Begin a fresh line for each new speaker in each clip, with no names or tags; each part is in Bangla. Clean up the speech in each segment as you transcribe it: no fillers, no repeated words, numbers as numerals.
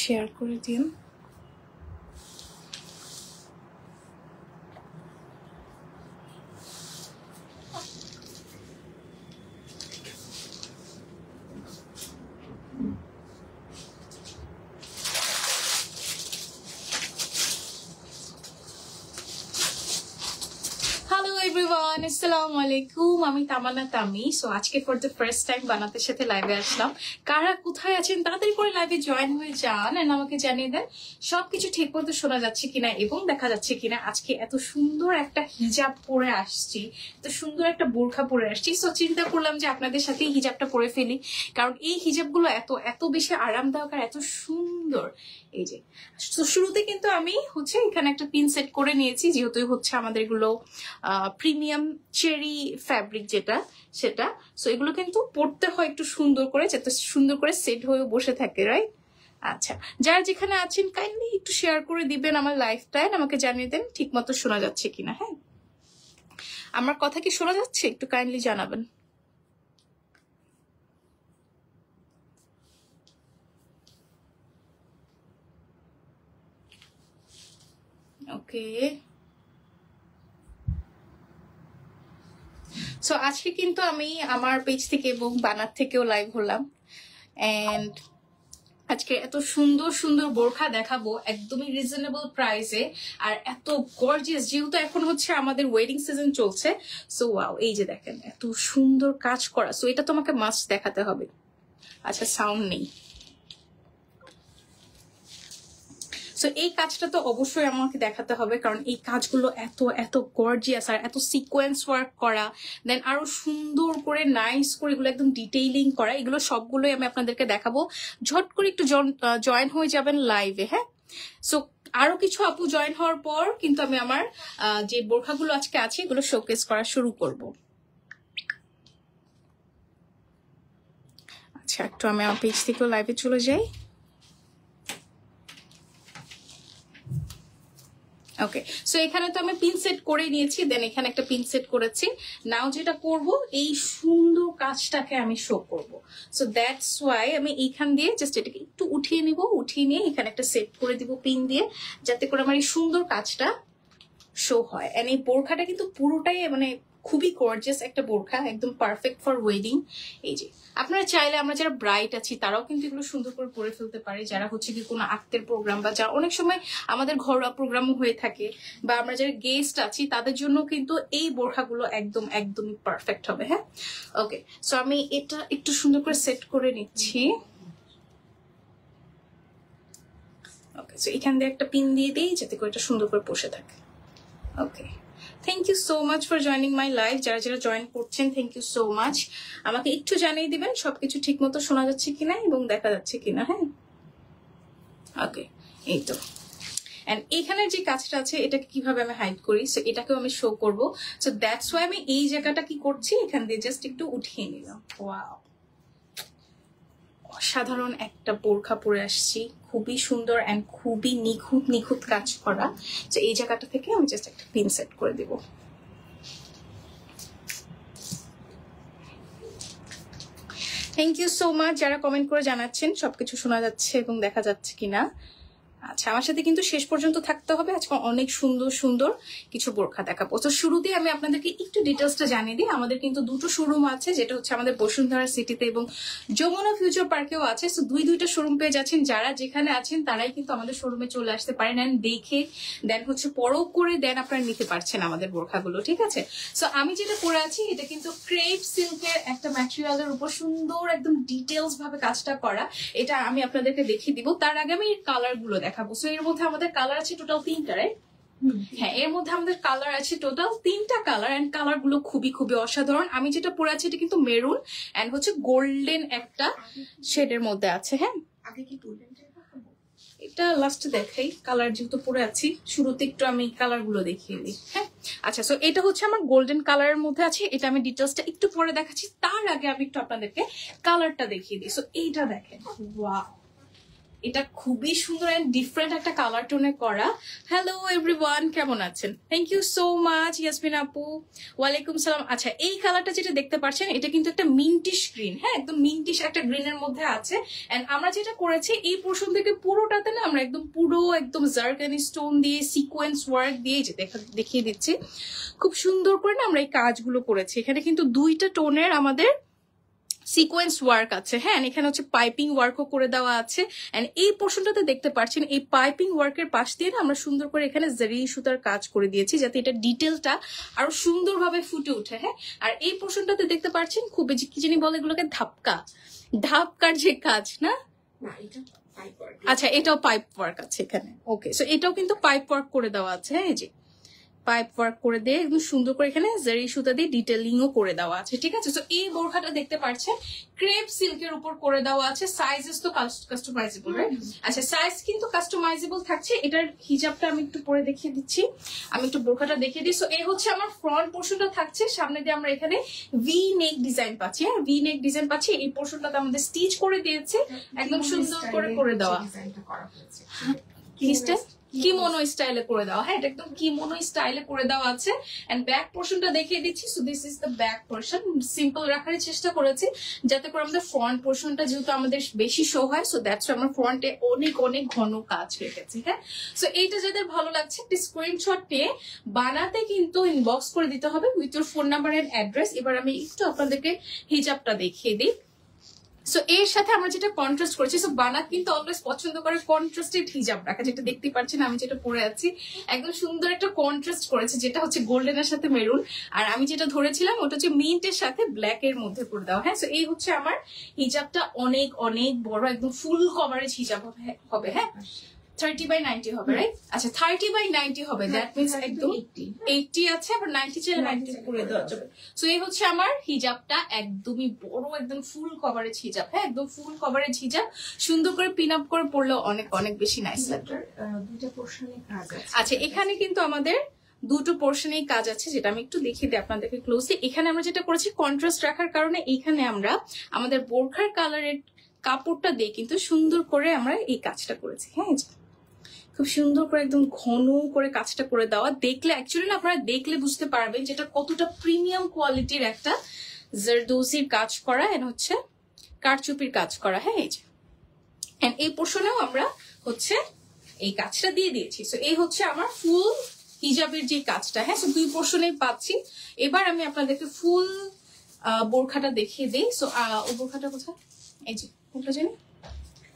শেয়ার করে দিন। আসসালামু আলাইকুম, আমি তামান্না তামি। সো আজকে ফর দ্য ফার্স্ট টাইম বানাতের সাথে লাইভে আসলাম। কারা কোথায় আছেন তাড়াতাড়ি করে লাইভে জয়েন হয়ে যান এন্ড আমাকে জানিয়ে দেন সবকিছু ঠিক মতো শোনা যাচ্ছে কিনা এবং দেখা যাচ্ছে কিনা। আজকে এত সুন্দর একটা হিজাব পরে আসছি, এত সুন্দর একটা বোরখা পরে আসছি। সো চিন্তা করলাম যে আপনাদের সাথে এই হিজাবটা পরে ফেলি, কারণ এই হিজাবগুলো এত এত বেশি আরামদায়ক আর এত সুন্দর। এই যে শুরুতে কিন্তু আমি এখানে একটা পিন সেট করে নিয়েছি, যেহেতু আমাদের এগুলো প্রিমিয়াম চেরি ফ্যাব্রিক যেটা সেটা। সো এগুলো কিন্তু পড়তে হয় একটু সুন্দর করে, যাতে সুন্দর করে সেট হয়ে বসে থাকে, রাইট? আচ্ছা, যারা যেখানে আছেন কাইন্ডলি একটু শেয়ার করে দিবেন আমার লাইফটা, আমাকে জানিয়ে দেন ঠিক মতো শোনা যাচ্ছে কিনা। হ্যাঁ, আমার কথা কি শোনা যাচ্ছে একটু কাইন্ডলি জানাবেন। ওকে, সো আজকে কিন্তু আমি আমার পেজ থেকে এবং বানার থেকেও লাইভ হলাম এন্ড আজকে এত সুন্দর সুন্দর বোরখা দেখাবো একদমই রিজনেবল প্রাইসে আর এত গর্জিয়াস, যেহেতু এখন আমাদের ওয়েডিং সিজন চলছে। সো ওয়াও, এই যে দেখেন এত সুন্দর কাজ করা। সো এটা তোমাকে মাস্ট দেখাতে হবে। আচ্ছা, সাউন্ড নেই। সো এই কাজটা তো অবশ্যই আমাকে দেখাতে হবে, কারণ এই কাজগুলো এত এত গর্জিয়াস আর এত সিকোয়েন্স ওয়ার্ক করা, দেন আরো সুন্দর করে নাইস করে এগুলো একদম ডিটেইলিং করা, এগুলো সবগুলোই আমি আপনাদেরকে দেখাবো। ঝট করে একটু জয়েন হয়ে যাবেন লাইভে। হ্যাঁ, সো আরো কিছু আপু জয়েন হওয়ার পর কিন্তু আমি আমার যে বোরখাগুলো আজকে আছে এগুলো শোকেস করা শুরু করব। আচ্ছা, একটু আমি আমার পেজ থেকে লাইভে চলে যাই। ওকে, সো এখানে তো আমি পিন সেট করে নিয়েছি, দেন এখানে একটা পিন সেট করেছি। নাও যেটা করব, এই সুন্দর কাজটাকে আমি শো করব। সো দ্যাটস ওয়াই আমি এইখান দিয়ে জাস্ট এটাকে একটু উঠিয়ে নিব, উঠিয়ে নিয়ে এখানে একটা সেট করে দিব পিন দিয়ে, যাতে করে আমার এই সুন্দর কাজটা শো হয়। এন্ড এই বোরখাটা কিন্তু পুরোটাই খুবই গর্জিয়াস একটা বোরখা, একদম পারফেক্ট ফর ওয়েডিং। এই যে আপনারা চাইলে, আমরা যারা ব্রাইট আছি তারাও কিন্তু এগুলো সুন্দর করে পরে ফেলতে পারে, যারা কি কোনো আক্তের প্রোগ্রাম বা যা অনেক সময় আমাদের ঘরোয়া প্রোগ্রামও হয়ে থাকে, বা আমরা যারা গেস্ট আছি তাদের জন্য কিন্তু এই বোরখাগুলো একদমই পারফেক্ট হবে। হ্যাঁ, ওকে, সো আমি এটা একটু সুন্দর করে সেট করে নিচ্ছি। ওকে, সো এখান দিয়ে একটা পিন দিয়ে দিই যাতে করে এটা সুন্দর করে বসে থাকে। Okay, thank you so much for joining my live. যারা যারা জয়েন করছেন থ্যাংক ইউ সো মাচ। আমাকে একটু জানিয়ে দিবেন সবকিছু ঠিক মতো শোনা যাচ্ছে কিনা এবং দেখা যাচ্ছে কিনা। হ্যাঁ, ওকে, এই তো। এন্ড এখানের যে কাজটা আছে এটাকে কিভাবে আমি হাইড করি, সো এটাকেও আমি শো করব। সো দ্যাটস ওয়াই আমি এই জায়গাটা কি করছি, এখান দিয়ে জাস্ট একটু উঠিয়ে নিলাম। ওয়াও, অসাধারণ একটা বোরখা পরে আসছি, খুবই সুন্দর এন্ড খুবই নিখুঁত কাজ করা। তো এই জায়গাটা থেকে আমি জাস্ট একটা পিন সেট করে দিব। থ্যাংক ইউ সো মাচ যারা কমেন্ট করে জানাচ্ছেন সবকিছু শোনা যাচ্ছে এবং দেখা যাচ্ছে কিনা। আচ্ছা, আমার সাথে কিন্তু শেষ পর্যন্ত থাকতে হবে, আজকে অনেক সুন্দর সুন্দর কিছু বোরখা দেখাবো। তো শুরুতেই আমি আপনাদেরকে একটু ডিটেলসটা জানিয়ে দিই। আমাদের কিন্তু দুটো শোরুম আছে, যেটা আমাদের বসুন্ধরা সিটিতে এবং যমুনা ফিউচার পার্কেও আছে। সো দুইটা শোরুম পেয়ে যাচ্ছেন। যারা যেখানে আছেন তারাই কিন্তু আমাদের শোরুমে চলে আসতে পারেন এন্ড দেখে দেন পরখ করে দেন আপনারা নিতে পারছেন আমাদের বোরখাগুলো, ঠিক আছে? সো আমি যেটা পরে আছি এটা কিন্তু ক্রেপ সিল্কের একটা ম্যাটেরিয়ালের উপর সুন্দর একদম ডিটেলস ভাবে কাজটা করা। এটা আমি আপনাদেরকে দেখিয়ে দিব। তার আগে আমি কালার গুলো দেখাবো। সো এর মধ্যে আমাদের কালার আছে টোটাল 3টা, রাইট? হ্যাঁ, এর মধ্যে আমাদের কালার আছে টোটাল 3টা কালার এন্ড কালার গুলো খুবই অসাধারণ। আমি যেটা পরে আছি এটা কিন্তু মেরুন এন্ড গোল্ডেন একটা শেডের মধ্যে আছে। হ্যাঁ, আগে কি গোল্ডেন এটা লাস্টে দেখাই। কালার যেহেতু পরে আছি, শুরুতে একটু আমি কালার গুলো দেখিয়ে দিই। হ্যাঁ, আচ্ছা, সো এটা আমার গোল্ডেন কালারের মধ্যে আছে। এটা আমি ডিটেলসটা একটু পরে দেখাচ্ছি, তার আগে আমি একটু আপনাদেরকে কালারটা দেখিয়ে দিই। সো এইটা দেখেন, ওয়াও, এটা খুবই সুন্দর এন্ড ডিফারেন্ট একটা কালার টোনে করা। হ্যালো এভরিওয়ান, কেমন আছেন? Thank you so much Yasmin আপু, ওয়ালাইকুম সালাম। আচ্ছা, এই কালারটা যেটা দেখতে পাচ্ছেন এটা কিন্তু একটা মিন্টিশ গ্রিন, হ্যাঁ একদম মিন্টিশ একটা গ্রিনের মধ্যে আছে। এন্ড আমরা যেটা করেছি এই পোর্শন থেকে পুরোটাতে না আমরা একদম জারকানি স্টোন দিয়ে সিকোয়েন্স ওয়ার্ক দিয়ে যে দেখিয়ে দিচ্ছি, খুব সুন্দর করে না আমরা এই কাজগুলো করেছি। এখানে কিন্তু দুইটা টোনের আমাদের সিকোয়েন্স ওয়ার্ক আছে, হ্যাঁ এখানে হচ্ছে পাইপিং ওয়ার্কও করে দেওয়া আছে। এন্ড এই পোর্শনটাতে দেখতে পাচ্ছেন এই পাইপিং ওয়ার্কের পাশ দিয়ে না আমরা সুন্দর করে এখানে জারি সুতার কাজ করে দিয়েছি যাতে এটা ডিটেলটা আরো সুন্দরভাবে ফুটে ওঠে, হ্যাঁ। আর এই পোর্শনটাতে দেখতে পাচ্ছেন খুব কি জানি বলে এগুলোকে ধাপকার যে কাজ না, আচ্ছা এটাও পাইপ ওয়ার্ক আছে এখানে। ওকে, সো এটাও কিন্তু পাইপ ওয়ার্ক করে দেওয়া আছে, হ্যাঁ এই যে পাইপ ওয়ার্ক করে দিয়ে একদম সুন্দর করে এখানে জারি সুতা দিয়ে ডিটেলিংও করে দেওয়া আছে, ঠিক আছে। তো এই বোরখাটা দেখতে পাচ্ছেন ক্রেপ সিল্কের উপর করে দেওয়া আছে। সাইজেস তো কাস্টমাইজেবল, রাইট? আচ্ছা, সাইজ কিন্তু কাস্টমাইজেবল থাকছে। এটার হিজাবটা আমি একটু পরে দেখিয়ে দিচ্ছি, আমি একটু বোরখাটা দেখিয়ে দিই। সো এই হচ্ছে আমার ফ্রন্ট পোর্শনটা থাকছে, সামনে দিয়ে আমরা এখানে ভি নেক ডিজাইন পাচ্ছি, হ্যাঁ ভি নেক ডিজাইন পাচ্ছি। এই পোর্শনটাতে আমাদের স্টিচ করে দিয়েছে, একদম সুন্দর করে দেওয়া কিমোনো স্টাইলে করে দেওয়া, হ্যাঁ এটা একদম কিমোনো স্টাইলে করে দেওয়া আছে। এন্ড ব্যাক পোর্শনটা দেখিয়ে দিচ্ছি। So this is the back portion, simple রাখার চেষ্টা করেছি যাতে করে আমাদের ফ্রন্ট পোর্শনটা যেহেতু আমাদের বেশি শো হয়, সো দ্যাটস আমার ফ্রন্টে অনেক ঘন কাজ রেখেছি, হ্যাঁ। সো এইটা যাদের ভালো লাগছে একটি স্ক্রিনশট নিয়ে বানাতে কিন্তু ইনবক্স করে দিতে হবে with your phone number and address. এবার আমি একটু আপনাদেরকে হিজাবটা দেখিয়ে দিই। সো এর সাথে আমরা যেটা কন্ট্রাস্ট করেছি, সো বানাত কিন্তু অলওয়েজ পছন্দ করে কন্ট্রাস্টেড হিজাব রাখা, যেটা দেখতে পাচ্ছেন আমি যেটা পরে আছি একদম সুন্দর একটা কন্ট্রাস্ট করেছে, যেটা হচ্ছে গোল্ডেনের সাথে মেরুন। আর আমি যেটা ধরেছিলাম ওটা হচ্ছে মিন্টের সাথে ব্ল্যাক এর মধ্যে করে দেওয়া, হ্যাঁ। সো এই হচ্ছে আমার হিজাবটা, অনেক বড় একদম ফুল কভারেজ হিজাব হবে, হ্যাঁ 30/90 হবে, রাইট? আচ্ছা 30/90 হবে, দ্যাট মিন্স একদম 80 আছে, আবার 90 চাইলে 90 করে দেওয়া যাবে। সো এই হচ্ছে আমার হিজাবটা, একদমই বড় একদম ফুল কভারেজ হিজাব, হ্যাঁ একদম ফুল কভারেজ হিজাব। সুন্দর করে পিন আপ করে পড়লেও অনেক বেশি নাইস লাগবে।
দুটো পোর্শনে কাজ আছে।
আচ্ছা, এখানে কিন্তু আমাদের দুটো পোর্শনেই কাজ আছে, যেটা আমি একটু দেখিয়ে দিই আপনাদেরকে ক্লোজলি। এখানে আমরা যেটা করেছি কন্ট্রাস্ট রাখার কারণে এখানে আমরা আমাদের বোরখার কালারের কাপড়টা দিয়ে কিন্তু সুন্দর করে আমরা এই কাজটা করেছি, হ্যাঁ খুব সুন্দর করে একদম ঘন করে কাজটা করে দেওয়া। দেখলে অ্যাকচুয়ালি না আপনারা দেখলে বুঝতে পারবেন যেটা কতটা প্রিমিয়াম কোয়ালিটির একটা জারদোজির কাজ করা এন্ড হচ্ছে কারচুপির কাজ করা, হ্যাঁ এই যে এন্ড এই পোর্শনেও আমরা হচ্ছে এই কাজটা দিয়ে দিয়েছি। সো এই হচ্ছে আমার ফুল হিজাবের যে কাজটা, হ্যাঁ সো দুই পোর্শনেই পাচ্ছি। এবার আমি আপনাদেরকে ফুল বোরখাটা দেখিয়ে দিই। সো ও বোরখাটা কোথায়, এই যে কোনটা জানি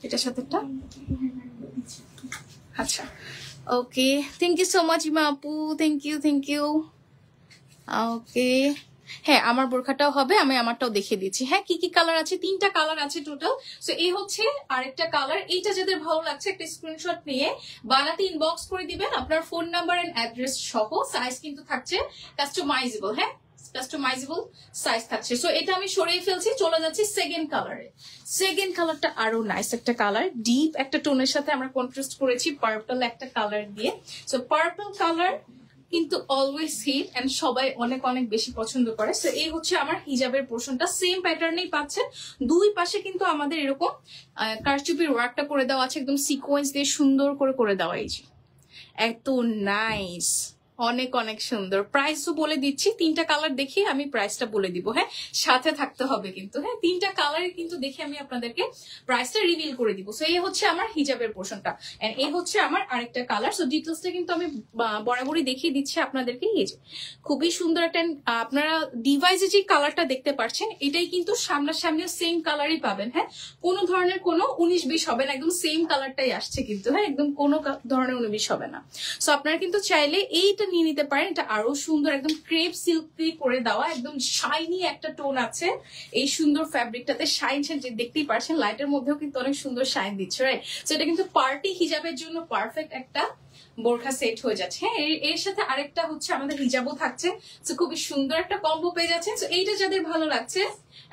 এটার সাথে একটা, আচ্ছা okay thank you so much Ima আপু, থ্যাংক ইউ ওকে। হ্যাঁ আমার বোরখাটাও হবে, আমি আমারটাও দেখিয়ে দিচ্ছি। হ্যাঁ কি কালার আছে, 3টা কালার আছে টোটাল। সো এই হচ্ছে আরেকটা কালার। এইটা যাদের ভালো লাগছে একটা স্ক্রিনশট নিয়ে বানাতে ইনবক্স করে দিবেন আপনার ফোন নাম্বার এন্ড অ্যাড্রেস সহ। সাইজ কিন্তু থাকছে কাস্টমাইজেবল, হ্যাঁ কাস্টমাইজেবল সাইজ থাকছে। সো এটা আমি সরিয়ে ফেলছি, চলে যাচ্ছি সেকেন্ড কালারে। সেকেন্ড কালারটা আরো নাইস একটা কালার, ডিপ একটা টোনের সাথে আমরা কন্ট্রাস্ট করেছি পার্পল একটা কালার দিয়ে। সো পার্পল কালার কিন্তু অলওয়েজ হিট এন্ড সবাই অনেক বেশি পছন্দ করে। সো এই হচ্ছে আমার হিজাবের পোর্শনটা, সেম প্যাটার্নেই পাচ্ছেন। দুই পাশে কিন্তু আমাদের এরকম কারচুপির ওয়ার্কটা করে দেওয়া আছে, একদম সিকোয়েন্স দিয়ে সুন্দর করে দেওয়া। এই যে এত নাইস, অনেক সুন্দর। প্রাইসও বলে দিচ্ছি, 3টা কালার দেখে আমি প্রাইসটা বলে দিব, হ্যাঁ সাথে থাকতে হবে কিন্তু, হ্যাঁ 3টা কালারে কিন্তু দেখে আমি আপনাদেরকে প্রাইসটা রিভিল করে দিব। সো এই হচ্ছে আমার হিজাবের পোর্শনটা এন্ড এই হচ্ছে আমার আরেকটা কালার। সো ডিটেলসটা কিন্তু আমি বরাবরই দেখিয়ে দিচ্ছি আপনাদেরকে। এই যে খুবই সুন্দর একটা, আপনারা ডিভাইসে যে কালারটা দেখতে পাচ্ছেন এটাই কিন্তু সামনাসামনি সেম কালারই পাবেন, হ্যাঁ কোনো ধরনের কোনো 19-20 হবে না, একদম সেম কালারটাই আসছে কিন্তু, হ্যাঁ একদম কোনো ধরনের 19-20 হবে না। সো আপনারা কিন্তু চাইলে এইটা নিয়ে নিতে পারেন, এটা আরো সুন্দর একদম ক্রেপ সিল্ক দিয়ে করে দেওয়া, একদম শাইনি একটা টোন আছে এই সুন্দর ফ্যাব্রিকটাতে। শাইন যে দেখতেই পাচ্ছেন লাইটের মধ্যেও কিন্তু অনেক সুন্দর শাইন দিচ্ছে, রাইট? সো এটা কিন্তু পার্টি হিজাবের জন্য পারফেক্ট একটা বোরখা সেট হয়ে যাচ্ছে, হ্যাঁ এর সাথে আরেকটা হচ্ছে আমাদের হিজাবও থাকছে। সো খুবই সুন্দর একটা কম্বো পেয়ে যাচ্ছেন। সো এইটা যাদের ভালো লাগছে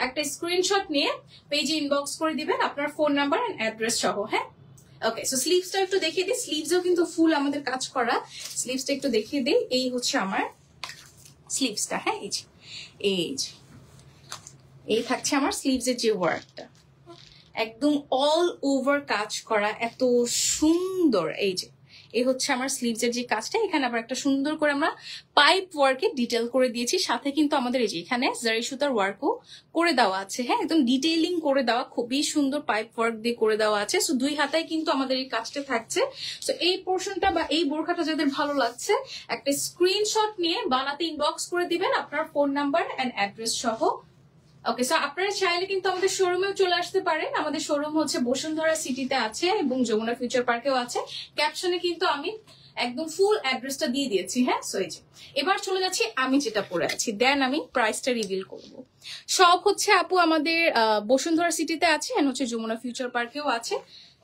একটা স্ক্রিনশট নিয়ে পেজে ইনবক্স করে দিবেন আপনার ফোন নাম্বার এন্ড অ্যাড্রেস সহ, হ্যাঁ ওকে। সো স্লিভসটা একটু দেখিয়ে দিই, স্লিভসও কিন্তু ফুল আমাদের কাজ করা। স্লিভসটা একটু দেখিয়ে দিই, এই হচ্ছে আমার স্লিভসটা, হ্যাঁ এই থাকছে আমার স্লিভসের যে ওয়ার্কটা একদম অল ওভার কাজ করা, এত সুন্দর। এই যে এই হচ্ছে আমার স্লিভস এর যে কাজটা, এখানে আবার একটা সুন্দর করে আমরা পাইপ ওয়ার্কে ডিটেল করে দিয়েছি, সাথে কিন্তু আমাদের এই যে এখানে জারি সুতার ওয়ার্কও করে দেওয়া আছে। হ্যাঁ, একদম ডিটেইলিং করে দেওয়া, খুবই সুন্দর পাইপ ওয়ার্ক দিয়ে করে দেওয়া আছে। সো 2 হাতায় কিন্তু আমাদের এই কাজটা থাকছে। সো এই পোর্শনটা বা এই বোরখাটা যাদের ভালো লাগছে, একটা স্ক্রিনশট নিয়ে বানাতে ইনবক্স করে দিবেন আপনার ফোন নাম্বার এন্ড অ্যাড্রেস সহ। ওকে, সো আপনারা চাইলে কিন্তু আমাদের শোরুমেও চলে আসতে পারেন। আমাদের শোরুম হচ্ছে বসুন্ধরা সিটিতে আছে এবং যমুনা ফিউচার পার্কেও আছে। ক্যাপশনে কিন্তু আমি একদম ফুল অ্যাড্রেসটা দিয়ে দিয়েছি। হ্যাঁ, সো এই যে এবার চলে যাচ্ছি আমি যেটা পরে আছি, দেন আমি প্রাইসটা রিভিল করব। সব হচ্ছে আপু আমাদের বসুন্ধরা সিটিতে আছে, এন্ড হচ্ছে যমুনা ফিউচার পার্কেও আছে।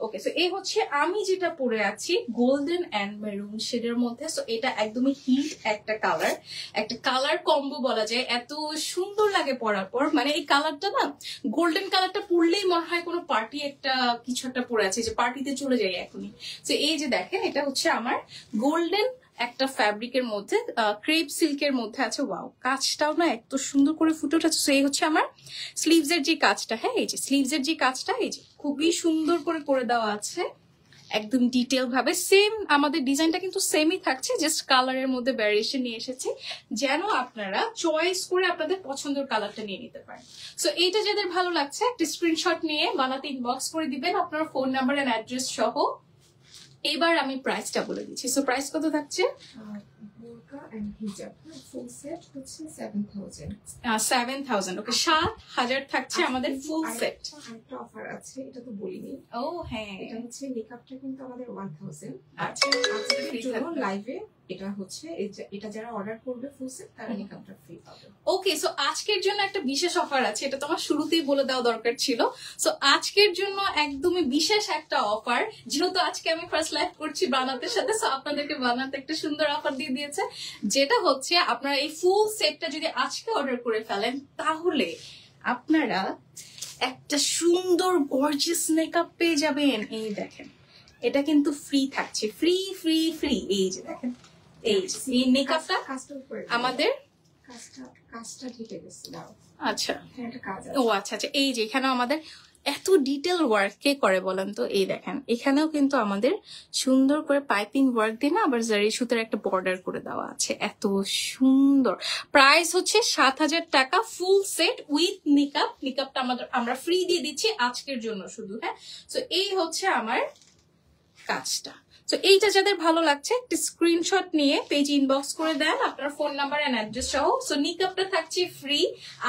ওকে, সো এই হচ্ছে আমি যেটা পরে আছি গোল্ডেন এন্ড মেরুন শেডের মধ্যে। সো এটা একদমই হিট একটা কালার, একটা কালার কম্বো বলা যায়। এত সুন্দর লাগে পরার পর, মানে এই কালারটা না, গোল্ডেন কালারটা পরলেই মনে হয় কোনো পার্টি একটা কিছু একটা পরে আছে, যে পার্টিতে চলে যাই এখনই। তো এই যে দেখেন, এটা হচ্ছে আমার গোল্ডেন একটা ফ্যাব্রিকের মধ্যে, ক্রেপ সিল্কের মধ্যে আছে। ওয়াও, কাজটাও না এত সুন্দর করে ফুটে উঠেছে। সো এই হচ্ছে আমার স্লিভস এর যে কাজটা। হ্যাঁ, এই যে স্লিভস এর যে কাজটা, এই যে খুবই সুন্দর করে করে দেওয়া আছে, একদম ডিটেল ভাবে। সেম আমাদের ডিজাইনটা কিন্তু সেমই থাকছে, জাস্ট কালারের মধ্যে ভ্যারিয়েশন নিয়ে এসেছি, যেন আপনারা চয়েস করে আপনাদের পছন্দের কালারটা নিয়ে নিতে পারেন। সো এইটা যাদের ভালো লাগছে, একটা স্ক্রিনশট নিয়ে বানাতে ইনবক্স করে দিবেন আপনার ফোন নাম্বার এন্ড অ্যাড্রেস সহ। এবার আমি প্রাইসটা বলে দিচ্ছি। সো প্রাইস কত থাকছে?
বোরকা এন্ড হিজাব ফুল সেট হচ্ছে 7000।
7000। ওকে, 7000 থাকছে আমাদের ফুল সেট।
আরেকটা অফার আছে, এটা তো বলিনি।
ও হ্যাঁ,
এটা হচ্ছে মেকআপটা কিন্তু আমাদের 1000।
আচ্ছা,
আজকের জন্য লাইভে এটা হচ্ছে, এটা যারা অর্ডার করবে ফুল সেট তারা মেকআপটা ফ্রি পাবে।
ওকে, সো আজকের জন্য একটা বিশেষ অফার আছে, এটা তোমার শুরুতেই বলে দেওয়া দরকার ছিল। সো আজকের জন্য একদমই বিশেষ একটা অফার, যেহেতু আজকে আমি ফার্স্ট লাইভ করছি বানাতের সাথে, সো আপনাদেরকে বানাতে একটা সুন্দর অফার দিয়ে দিয়েছে, যেটা হচ্ছে আপনারা এই ফুল সেটটা যদি আজকে অর্ডার করে ফেলেন, তাহলে আপনারা একটা সুন্দর গর্জিয়াস মেকআপ পেয়ে যাবেন। এই দেখেন, এটা কিন্তু ফ্রি থাকছে, ফ্রি ফ্রি ফ্রি। এই যে দেখেন, এই মেকআপটা আমাদের
কাজটা ঢেকে গেছে। দাও,
আচ্ছা,
একটা কাজ আছে।
ও আচ্ছা আচ্ছা, এই যে এখানে আমাদের এত ডিটেল ওয়ার্ক কে করে বলেন তো? এই দেখেন, এখানেও কিন্তু আমাদের সুন্দর করে পাইপিং ওয়ার্ক দিয়ে না আবার জারি সুতার একটা বর্ডার করে দেওয়া আছে, এত সুন্দর। প্রাইস হচ্ছে 7000 টাকা ফুল সেট উইথ মেকআপ। মেকআপটা আমরা ফ্রি দিয়ে দিচ্ছি আজকের জন্য শুধু। হ্যাঁ, তো এই হচ্ছে আমার কাজটা। তো এইটা যাদের ভালো লাগছে, একটা স্ক্রিনশট নিয়ে পেজ ইনবক্স করে দেন আপনার ফোন নাম্বার এন্ড অ্যাড্রেস সহ। সো নিকাপটা থাকছে ফ্রি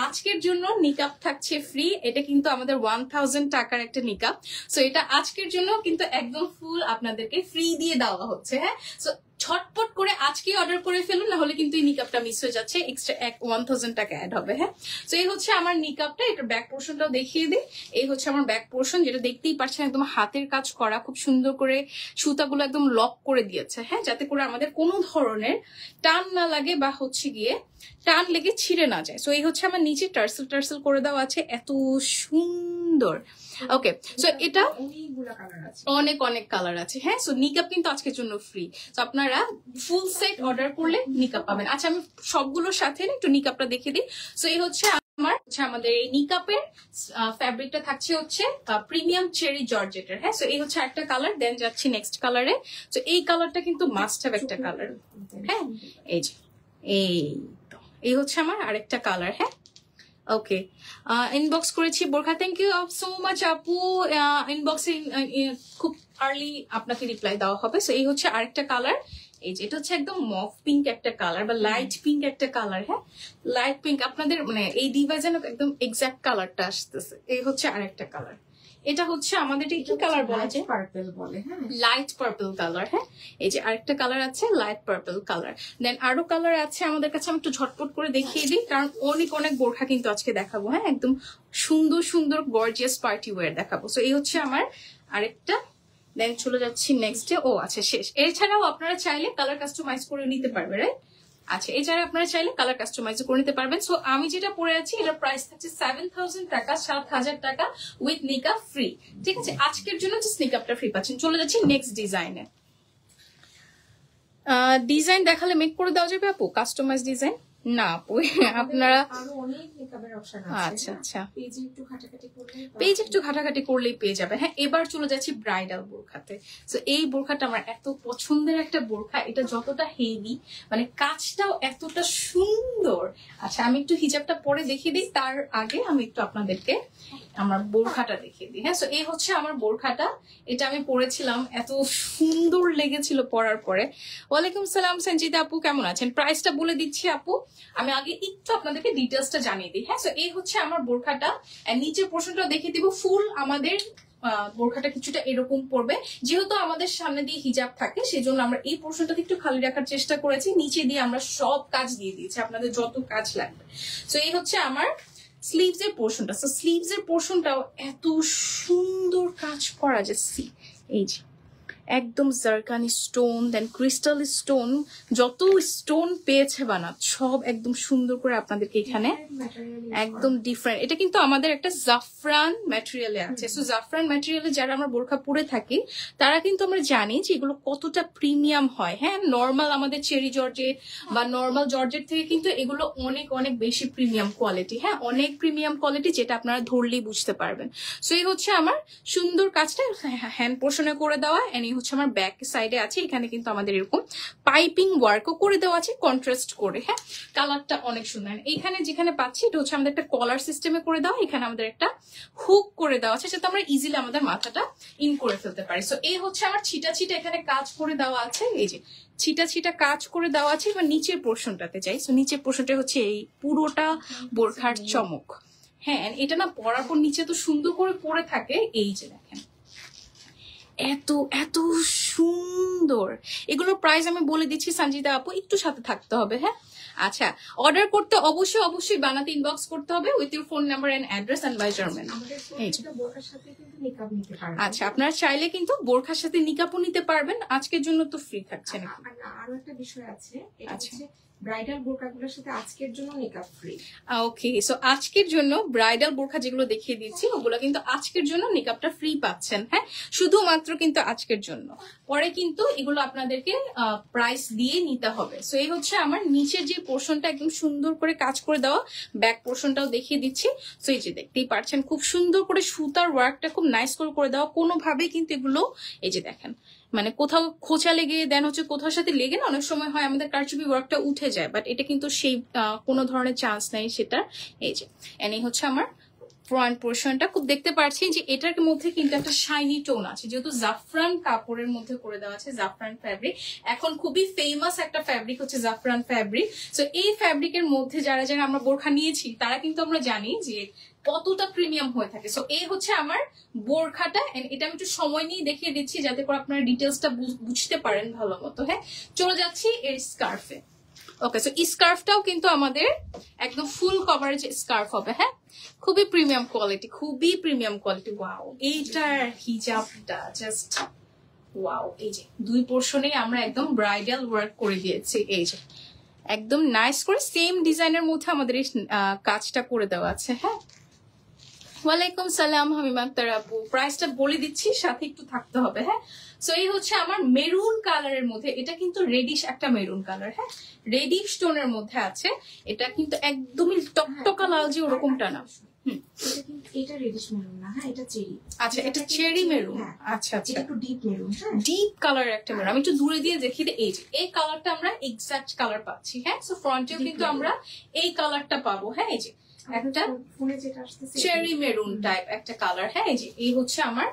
আজকের জন্য, নিকাপ থাকছে ফ্রি। এটা কিন্তু আমাদের 1000 টাকার একটা নিকাপ। সো এটা আজকের জন্য কিন্তু একদম ফুল আপনাদেরকে ফ্রি দিয়ে দেওয়া হচ্ছে। হ্যাঁ, সো ছটপট করে আজকে অর্ডার করে ফেলুন, না হলে কিন্তু এই নিকাপটা মিস হয়ে যাচ্ছে, এক্সট্রা 1000 টাকা অ্যাড হবে। হ্যাঁ, তো এই হচ্ছে আমার নিকাপটা। এটার ব্যাক পোর্শনটাও দেখিয়ে দিই। এই হচ্ছে আমার ব্যাক পোর্শন, যেটা দেখতেই পাচ্ছেন একদম হাতের কাজ করা, খুব সুন্দর করে সুতাগুলো একদম লক করে দিয়েছে। হ্যাঁ, যাতে করে আমাদের কোনো ধরনের টান না লাগে বা হচ্ছে গিয়ে টান লেগে ছিঁড়ে না যায়। সো এই হচ্ছে আমার নিচে টার্সেল টার্সেল করে দেওয়া আছে, এত সুন্দর। ওকে, সো এটা অনেক অনেক কালার আছে। হ্যাঁ, সো নিকাপ কিন্তু আজকের জন্য ফ্রি। তো আপনারা ফুল সেট অর্ডার করলে নিকাপ পাবেন। আচ্ছা, আমি সবগুলোর সাথে একটু নিকাপটা দেখে দিই। সো এই হচ্ছে আমাদের এই নিকাপের ফ্যাব্রিকটা থাকছে হচ্ছে প্রিমিয়াম চেরি জর্জেটের। হ্যাঁ, সো এই হচ্ছে একটা কালার, দেন যাচ্ছি নেক্সট কালারে। তো এই কালারটা কিন্তু মাস্ট হ্যাভ একটা কালার। হ্যাঁ, এই যে এই হচ্ছে আমার আরেকটা কালার। হ্যাঁ, ওকে, ইনবক্স করেছি বোরখা, থ্যাংক ইউ সো মাচ আপু। ইনবক্সে খুব আর্লি আপনাকে রিপ্লাই দেওয়া হবে। সো এই হচ্ছে আরেকটা কালার, এই যে এটা হচ্ছে একদম মফ পিঙ্ক একটা কালার বা লাইট পিঙ্ক একটা কালার। হ্যাঁ, লাইট পিঙ্ক আপনাদের মানে এই ডিভাইসে একদম এক্সাক্ট কালারটা আসতেছে। এই হচ্ছে আরেকটা কালার, এটা হচ্ছে আমাদের কি কালার বলা যায়?
পার্পল বলে। হ্যাঁ,
লাইট পার্পল কালার। হ্যাঁ, এই যে আরেকটা কালার আছে লাইট পার্পল কালার। দেন আরো কালার আছে আমাদের কাছে, আমি একটু ঝটপট করে দেখিয়ে দিই, কারণ অনেক অনেক বোরখা কিন্তু আজকে দেখাবো। হ্যাঁ, একদম সুন্দর সুন্দর গর্জিয়াস পার্টি ওয়্যার দেখাবো। সো এই হচ্ছে আমার আরেকটা। দেন চলে যাচ্ছি নেক্সটে। ও আচ্ছা, শেষ। এছাড়াও আপনারা চাইলে কালার কাস্টমাইজ করে নিতে পারবেন, রাইট? আচ্ছা, এছাড়া আপনারা চাইলে কালার কাস্টমাইজ করে নিতে পারবেন। সো আমি যেটা পরে আছি এটার প্রাইস থাকছে 7000 টাকা, 7000 টাকা উইথ নিকাপ ফ্রি। ঠিক আছে, আজকের জন্য জাস্ট নিকাপটা ফ্রি পাচ্ছেন। চলে যাচ্ছি নেক্সট ডিজাইনে। ডিজাইন দেখালে মেক করে দেওয়া যাবে আপু, কাস্টমাইজ ডিজাইন? না আপু, আপনারা
আরো অনেক মেকআপের অপশন
আচ্ছা আচ্ছা
পেজে একটু ঘাটাঘাটি করলে
পেজ একটু ঘাটাঘাটি করলেই পেয়ে যাবে। হ্যাঁ, এবার চলে যাচ্ছি ব্রাইডাল বোরখাতে। তো এই বোরখাটা আমার এত পছন্দের একটা বোরখা, এটা যতটা হেভি মানে কাজটাও এতটা সুন্দর। আচ্ছা আমি একটু হিজাবটা পরে দেখিয়ে দিই, তার আগে আমি একটু আপনাদেরকে আমার বোরখাটা দেখিয়ে দিই। হ্যাঁ, তো এই হচ্ছে আমার বোরখাটা, এটা আমি পরেছিলাম, এত সুন্দর লেগেছিল পরার পরে। ওয়ালাইকুম সালাম সঞ্জিতা আপু, কেমন আছেন? প্রাইসটা বলে দিচ্ছি আপু, আমি আগে একটু আপনাদেরকে ডিটেলসটা জানিয়ে দিই। হ্যাঁ, তো এই হচ্ছে আমার বোরখাটা, নিচের পোর্শনটা দেখিয়ে দিব। ফুল আমাদের বোরখাটা কিছুটা এরকম পড়বে, যেহেতু আমাদের সামনে দিয়ে হিজাব থাকে সেজন্য আমরা এই পোর্শনটাকে একটু খালি রাখার চেষ্টা করেছি। নিচে দিয়ে আমরা সব কাজ দিয়ে দিয়েছি, আপনাদের যত কাজ লাগবে। তো এই হচ্ছে আমার স্লিভস এর পোর্শনটা। তো স্লিভস এর পোর্শনটাও এত সুন্দর কাজ করা যাচ্ছে, এই যে একদম জারকানি স্টোন, দেন ক্রিস্টাল স্টোন, যত স্টোন পেয়েছে বানাত সব একদম সুন্দর করে আপনাদেরকে এখানে একদম ডিফারেন্ট। এটা কিন্তু আমাদের একটা জাফরান ম্যাটেরিয়ালে আছে। সো জাফরান ম্যাটেরিয়ালে যারা আমরা বোরখা পরে থাকি তারা কিন্তু আমরা জানি যে এগুলো কতটা প্রিমিয়াম হয়। হ্যাঁ, নর্মাল আমাদের চেরি জর্জেট বা নর্মাল জর্জেট থেকে কিন্তু এগুলো অনেক অনেক বেশি প্রিমিয়াম কোয়ালিটি। হ্যাঁ, অনেক প্রিমিয়াম কোয়ালিটি, যেটা আপনারা ধরলেই বুঝতে পারবেন। সো এই হচ্ছে আমার সুন্দর কাজটা হ্যান্ড পোর্শনে করে দেওয়া, এন্ড এই হচ্ছে আমার ব্যাক সাইডে আছে, এখানে কিন্তু আমাদের এরকম পাইপিং ওয়ার্কও করে দেওয়া আছে কন্ট্রাস্ট করে। হ্যাঁ, কালারটা অনেক সুন্দর। এইখানে যেখানে পাচ্ছি এটা হচ্ছে আমাদের একটা কলার সিস্টেমে করে দেওয়া, এখানে আমাদের একটা হুক করে দেওয়া আছে যাতে আমরা ইজিলি আমাদের মাথাটা ইন করে ফেলতে পারি। সো এই হচ্ছে আমার ছিটা ছিটা এখানে কাজ করে দেওয়া আছে, এই যে ছিটা ছিটা কাজ করে দেওয়া আছে। এবার নিচের পোর্শনটাতে যাই। সো নিচের পোর্শনটা হচ্ছে এই পুরোটা বোরখার চমক। হ্যাঁ, এটা না পরার পর নিচে তো সুন্দর করে পরে থাকে, এই যে দেখেন এত এত সুন্দর। এগুলোর প্রাইস আমি বলে দিচ্ছি সঞ্জিতা আপু, একটু সাথে থাকতে হবে। হ্যাঁ, আচ্ছা অর্ডার করতে অবশ্যই অবশ্যই বানাতে ইনবক্স করতে হবে with your phone number and address and measurement. আচ্ছা, আপনারা চাইলে কিন্তু বোরখার সাথে নিকাবও নিতে পারবেন। আজকের জন্য তো ফ্রি থাকছে না।
আরো একটা বিষয় আছে, এটা হচ্ছে ব্রাইডাল বোরখাগুলোর সাথে আজকের জন্য নিকাব ফ্রি।
ওকে, সো আজকের জন্য ব্রাইডাল বোরখা যেগুলো দেখিয়ে দিচ্ছি ওগুলো কিন্তু আজকের জন্য নিকাবটা ফ্রি পাচ্ছেন। হ্যাঁ, শুধুমাত্র কিন্তু আজকের জন্য, পরে কিন্তু এগুলো আপনাদেরকে প্রাইস দিয়ে নিতে হবে। সো এই হচ্ছে আমার নিচের যে পোর্শনটা একদম সুন্দর করে কাজ করে দেওয়া, ব্যাক পোর্শনটাও দেখিয়ে দিচ্ছি। সো এই যে দেখতেই পাচ্ছেন খুব সুন্দর করে সুতার ওয়ার্কটা খুব নাইস করে দেওয়া, কোনোভাবেই কিন্তু এগুলো এই যে দেখেন মানে কোথাও খোঁচা লেগে দেন হচ্ছে কোথাও সাথে লেগে না অনেক সময় হয় আমাদের কারচুপি ওয়ার্কটা উঠে যায়, বাট এটা কিন্তু সেই কোনো ধরনের চান্স নাই সেটা। এই যে এই হচ্ছে আমার ফ্রন্ট পোর্শনটা, খুব দেখতে পাচ্ছি যে এটার মধ্যে কিন্তু একটা শাইনি টোন আছে, যেহেতু জাফরান কাপড়ের মধ্যে করে দেওয়া আছে, জাফরান ফ্যাব্রিক এখন খুবই ফেমাস একটা ফ্যাব্রিক হচ্ছে জাফরান ফ্যাব্রিক। সো এই ফ্যাব্রিকের মধ্যে যারা যারা আমরা বোরখা নিয়েছি তারা কিন্তু আমরা জানি যে কতটা প্রিমিয়াম হয়ে থাকে। সো এই হচ্ছে আমার বোরখাটা, এটা আমি একটু সময় নিয়ে দেখিয়ে দিচ্ছি যাতে করে আপনারা ডিটেলসটা বুঝতে পারেন ভালো মতো। হ্যাঁ, চলে যাচ্ছি এর স্কার্ফে। ওকে, সো স্কার্ফটাও কিন্তু আমাদের একদম ফুল কভারেজ স্কার্ফ হবে। হ্যাঁ, খুবই প্রিমিয়াম কোয়ালিটি, খুবই প্রিমিয়াম কোয়ালিটি। ওয়াও, এইটার হিজাবটা জাস্ট ওয়াও। এই যে দুই পোর্শনে আমরা একদম ব্রাইডাল ওয়ার্ক করে দিয়েছি, এই যে একদম নাইস করে সেম ডিজাইনের মধ্যে আমাদের এই কাজটা করে দেওয়া আছে। হ্যাঁ, ওয়ালাইকুম সালাম হামিমা আক্তার আপু, প্রাইসটা বলে দিচ্ছি সাথে একটু থাকতে হবে। হ্যাঁ, সো এই হচ্ছে আমার মেরুন কালারের মধ্যে, এটা কিন্তু রেডিশ একটা মেরুন কালার। হ্যাঁ, রেডিশ টোনের মধ্যে আছে, এটা কিন্তু একদমই টকটকা লাল যে ওরকমটা না।
এটা রেডিশ মেরুন না, হ্যাঁ এটা চেরি।
আচ্ছা, এটা চেরি মেরুন। আচ্ছা আচ্ছা,
একটু ডিপ মেরুন,
ডিপ কালারের একটা মেরুন। আমি একটু দূরে দিয়ে দেখিয়ে দিই, এই যে এই কালারটা আমরা এক্সাক্ট কালার পাচ্ছি। হ্যাঁ, সো ফ্রন্টেও কিন্তু আমরা এই কালারটা পাবো। হ্যাঁ, এই যে একটা চেরি মেরুন টাইপ একটা কালার। হ্যাঁ, এই যে এই হচ্ছে আমার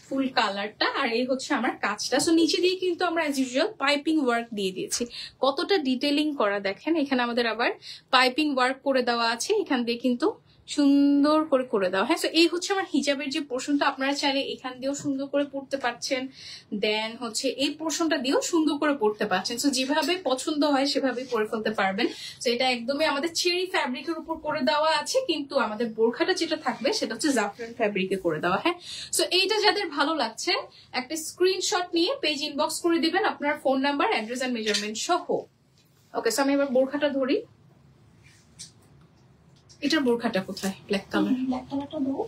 ফুল কালারটা, আর এই হচ্ছে আমার কাজটা। সো নিচে দিয়ে কিন্তু আমরা অ্যাজ ইউজুয়াল পাইপিং ওয়ার্ক দিয়ে দিয়েছি, কতটা ডিটেলিং করা দেখেন। এখানে আমাদের আবার পাইপিং ওয়ার্ক করে দেওয়া আছে, এখান দিয়ে কিন্তু সুন্দর করে করে দেওয়া। হ্যাঁ, সো এই হচ্ছে আমার হিজাবের যে পোর্শনটা, আপনারা চাইলে এখান দিয়েও সুন্দর করে পড়তে পারছেন, দেন হচ্ছে এই পোর্শনটা দিয়েও সুন্দর করে পড়তে পারছেন। সো যেভাবে পছন্দ হয় সেভাবে পরে ফেলতে পারবেন। তো এটা একদমই আমাদের চেরি ফ্যাব্রিকের উপর করে দেওয়া আছে, কিন্তু আমাদের বোরখাটা যেটা থাকবে সেটা হচ্ছে জাফরান ফ্যাব্রিকে করে দেওয়া। হ্যাঁ, সো এইটা যাদের ভালো লাগছে একটা স্ক্রিনশট নিয়ে পেজ ইনবক্স করে দিবেন আপনার phone number, address and measurement সহ। ওকে, সো আমি এবার বোরখাটা ধরি। এটার বোরখাটা কোথায়? Black colour.
ব্ল্যাক কালারটা দাও।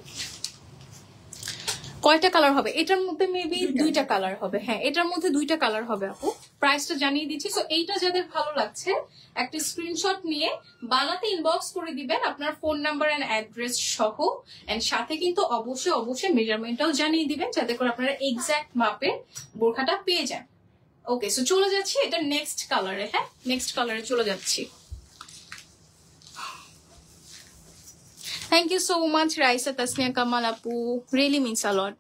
কয়টা কালার হবে এটার মধ্যে? মেবি দুইটা কালার হবে। হ্যাঁ, এটার মধ্যে দুইটা কালার হবে আপু। প্রাইসটা জানিয়ে দিচ্ছি। সো এইটা যাদের ভালো লাগছে একটা স্ক্রিনশট নিয়ে বানাতে ইনবক্স করে দিবেন আপনার ফোন নাম্বার এন্ড অ্যাড্রেস সহ, এন্ড সাথে কিন্তু অবশ্যই মেজারমেন্টটাও জানিয়ে দিবেন যাতে করে আপনারা এক্সাক্ট মাপের বোরখাটা পেয়ে যান। ওকে, সো চলে যাচ্ছি এটা নেক্সট কালারে। হ্যাঁ, নেক্সট কালারে চলে যাচ্ছি। Thank you so much Raisa Tasnia Kamal আপু, রিয়েলি মিনস আ লট।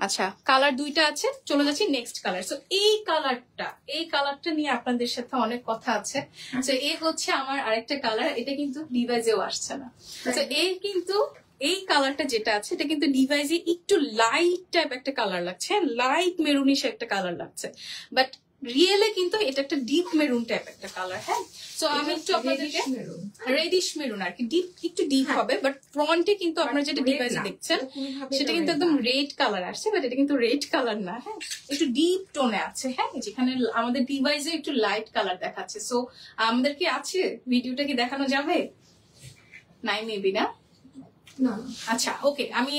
আচ্ছা, কালার দুইটা আছে, চলে যাচ্ছি নেক্সট কালার। সো এই কালারটা নিয়ে আপনাদের সাথে অনেক কথা আছে। তো এই হচ্ছে আমার আরেকটা কালার, এটা কিন্তু ডিভাইসেও আসছে না। তো এই কালারটা যেটা আছে এটা কিন্তু ডিভাইসে একটু লাইট টাইপ একটা কালার লাগছে, লাইট মেরুনিশ একটা কালার লাগছে, বাট রিয়েলে কিন্তু এটা একটা ডিপ মেরুন টাইপ একটা কালার। হ্যাঁ, সো আমি একটু আপনাদেরকে রেডিশ মেরুন আর কি, একটু ডিপ হবে, বাট ফ্রন্টে কিন্তু আপনারা যেটা ডিভাইসে দেখছেন সেটা কিন্তু একদম রেড কালার আসছে, বাট এটা কিন্তু রেড কালার না। হ্যাঁ, একটু ডিপ টোনে আছে। হ্যাঁ, যেখানে আমাদের ডিভাইসে একটু লাইট কালার দেখাচ্ছে। সো আমাদের কি আছে, ভিডিওটা কি দেখানো যাবে? নাই মেবি না। আচ্ছা, ওকে, আমি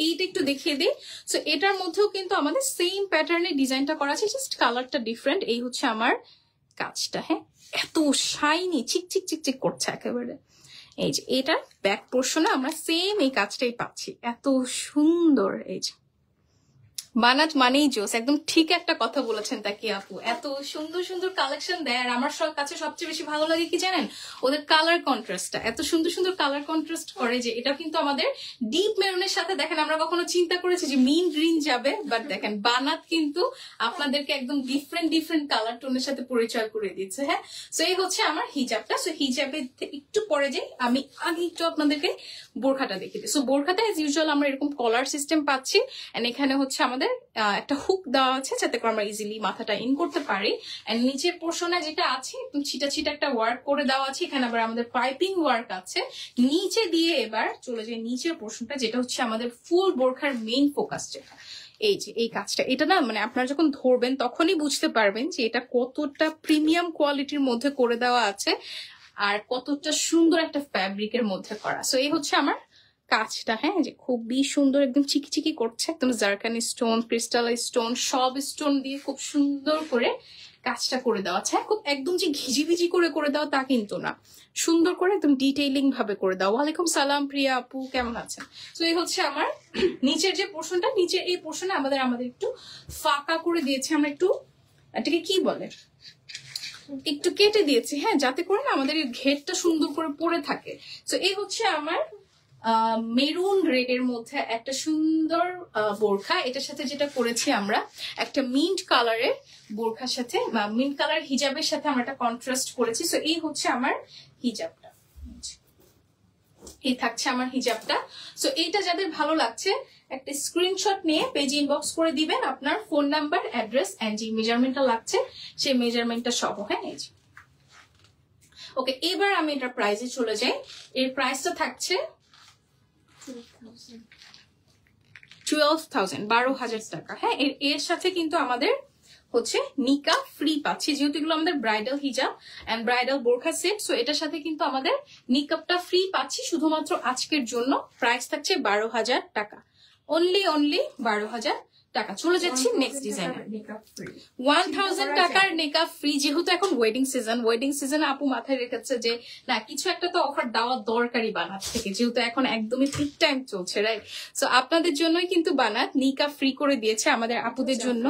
এইটা একটু দেখিয়ে দিই। সো এটার মধ্যেও কিন্তু আমাদের সেম প্যাটার্নের ডিজাইনটা করা আছে, জাস্ট কালারটা ডিফারেন্ট। এই হচ্ছে আমার কাজটা। হ্যাঁ, এত শাইনি, চিকচিক করছে একেবারে। এই যে এটা ব্যাক পোর্শনে আমরা সেম এই কাজটাই পাচ্ছি, এত সুন্দর। এই যে বানাত মানেই জোস, একদম ঠিক একটা কথা বলেছেন তাকি আপু। এত সুন্দর কালেকশন দেয়, আর আমার কাছে সবচেয়ে বেশি ভালো লাগে কি জানেন, ওদের কালার কন্ট্রাস্টটা এত সুন্দর কালার কন্ট্রাস্ট করে, যে এটা কিন্তু আমাদের ডিপ মেরুনের সাথে দেখেন আমরা কখনো চিন্তা করেছি যে মিন গ্রিন যাবে, বাট দেখেন বানাত কিন্তু আপনাদেরকে একদম ডিফারেন্ট কালার টোনের সাথে পরিচয় করে দিচ্ছে। হ্যাঁ, সো এই হচ্ছে আমার হিজাবটা। সো হিজাবে একটু পরে যাই, আমি আগে একটু আপনাদেরকে বোরখাটা দেখিয়ে দিই। সো বোরখাটা এজ ইউজুয়াল আমরা এরকম কলার সিস্টেম পাচ্ছি, এন্ড এখানে হচ্ছে আমাদের একটা হুক দেওয়া আছে যাতে করে আমরা ইজিলি মাথাটা ইন করতে পারি। এন্ড নিচের পোর্শনে যেটা আছে একদম ছিটা একটা ওয়ার্ক করে দেওয়া আছে, এখানে আবার আমাদের পাইপিং ওয়ার্ক আছে নিচে দিয়ে। এবার চলে যায় নিচের পোর্শনটা, যেটা হচ্ছে আমাদের ফুল বোরখার মেইন ফোকাস, যেটা এই যে এই কাজটা। এটা না মানে আপনারা যখন ধরবেন তখনই বুঝতে পারবেন যে এটা কতটা প্রিমিয়াম কোয়ালিটির মধ্যে করে দেওয়া আছে আর কতটা সুন্দর একটা ফ্যাব্রিকের মধ্যে করা। সো এই হচ্ছে আমার কাজটা। হ্যাঁ, যে খুবই সুন্দর, একদম চিকি করছে, একদম জারকানি স্টোন, ক্রিস্টাল স্টোন, সব স্টোন দিয়ে খুব সুন্দর করে কাজটা করে দেওয়া আছে। খুব একদম যে ঘিজিবিজি করে দেওয়া তা কিন্তু না, সুন্দর করে একদম ডিটেইলিং ভাবে করে দেওয়া। ওয়ালাইকুম সালাম প্রিয়া আপু, কেমন আছেন? তো এই হচ্ছে আমার নিচের যে পোর্শনটা, নিচের এই পোর্শনে আমাদের একটু ফাঁকা করে দিয়েছে, আমরা একটু এটাকে কি বলে একটু কেটে দিয়েছি। হ্যাঁ, যাতে করে না আমাদের ঘেরটা সুন্দর করে পড়ে থাকে। তো এই হচ্ছে আমার মেরুন রেড এর মধ্যে একটা সুন্দর বোরখা। এটার সাথে যেটা করেছি আমরা একটা মিন্ট কালারের বোরখার সাথে, মিন্ট কালার হিজাবের সাথে আমরা একটা কন্ট্রাস্ট করেছি। সো এই হচ্ছে আমার হিজাবটা, এই থাকছে আমার হিজাবটা। সো এইটা যাদের ভালো লাগছে একটা স্ক্রিনশট নিয়ে পেজ ইনবক্স করে দিবেন আপনার ফোন নাম্বার, অ্যাড্রেস এন্ড যে মেজারমেন্টটা লাগছে সেই মেজারমেন্টটা সহ। হ্যাঁ, এই যে ওকে, এবার আমি এটার প্রাইসে চলে যাই। এর প্রাইসটা থাকছে 12,000, 12,000 টাকা। হ্যাঁ, এর সাথে কিন্তু আমাদের হচ্ছে নিকা ফ্রি পাচ্ছি, যেহেতু এগুলো আমাদের ব্রাইডাল হিজাব এন্ড ব্রাইডাল বোরখা সেট। সো এটার সাথে কিন্তু আমাদের নিকাবটা ফ্রি পাচ্ছি শুধুমাত্র আজকের জন্য। প্রাইস থাকছে 12,000 টাকা, অনলি 12,000 টাকা। চলে যাচ্ছি নেক্সট ডিজাইনে। 1,000 টাকার মেকআপ ফ্রি, যেহেতু এখন ওয়েডিং সিজন আপু মাথায় রেখেছে যে না কিছু একটা তো অফার দেওয়া দরকারি বানাত থেকে, যেহেতু এখন একদমই পিক টাইম চলছে, রাইট? সো আপনাদের জন্যই কিন্তু বানাত নিকা ফ্রি করে দিয়েছে আমাদের আপুদের জন্য।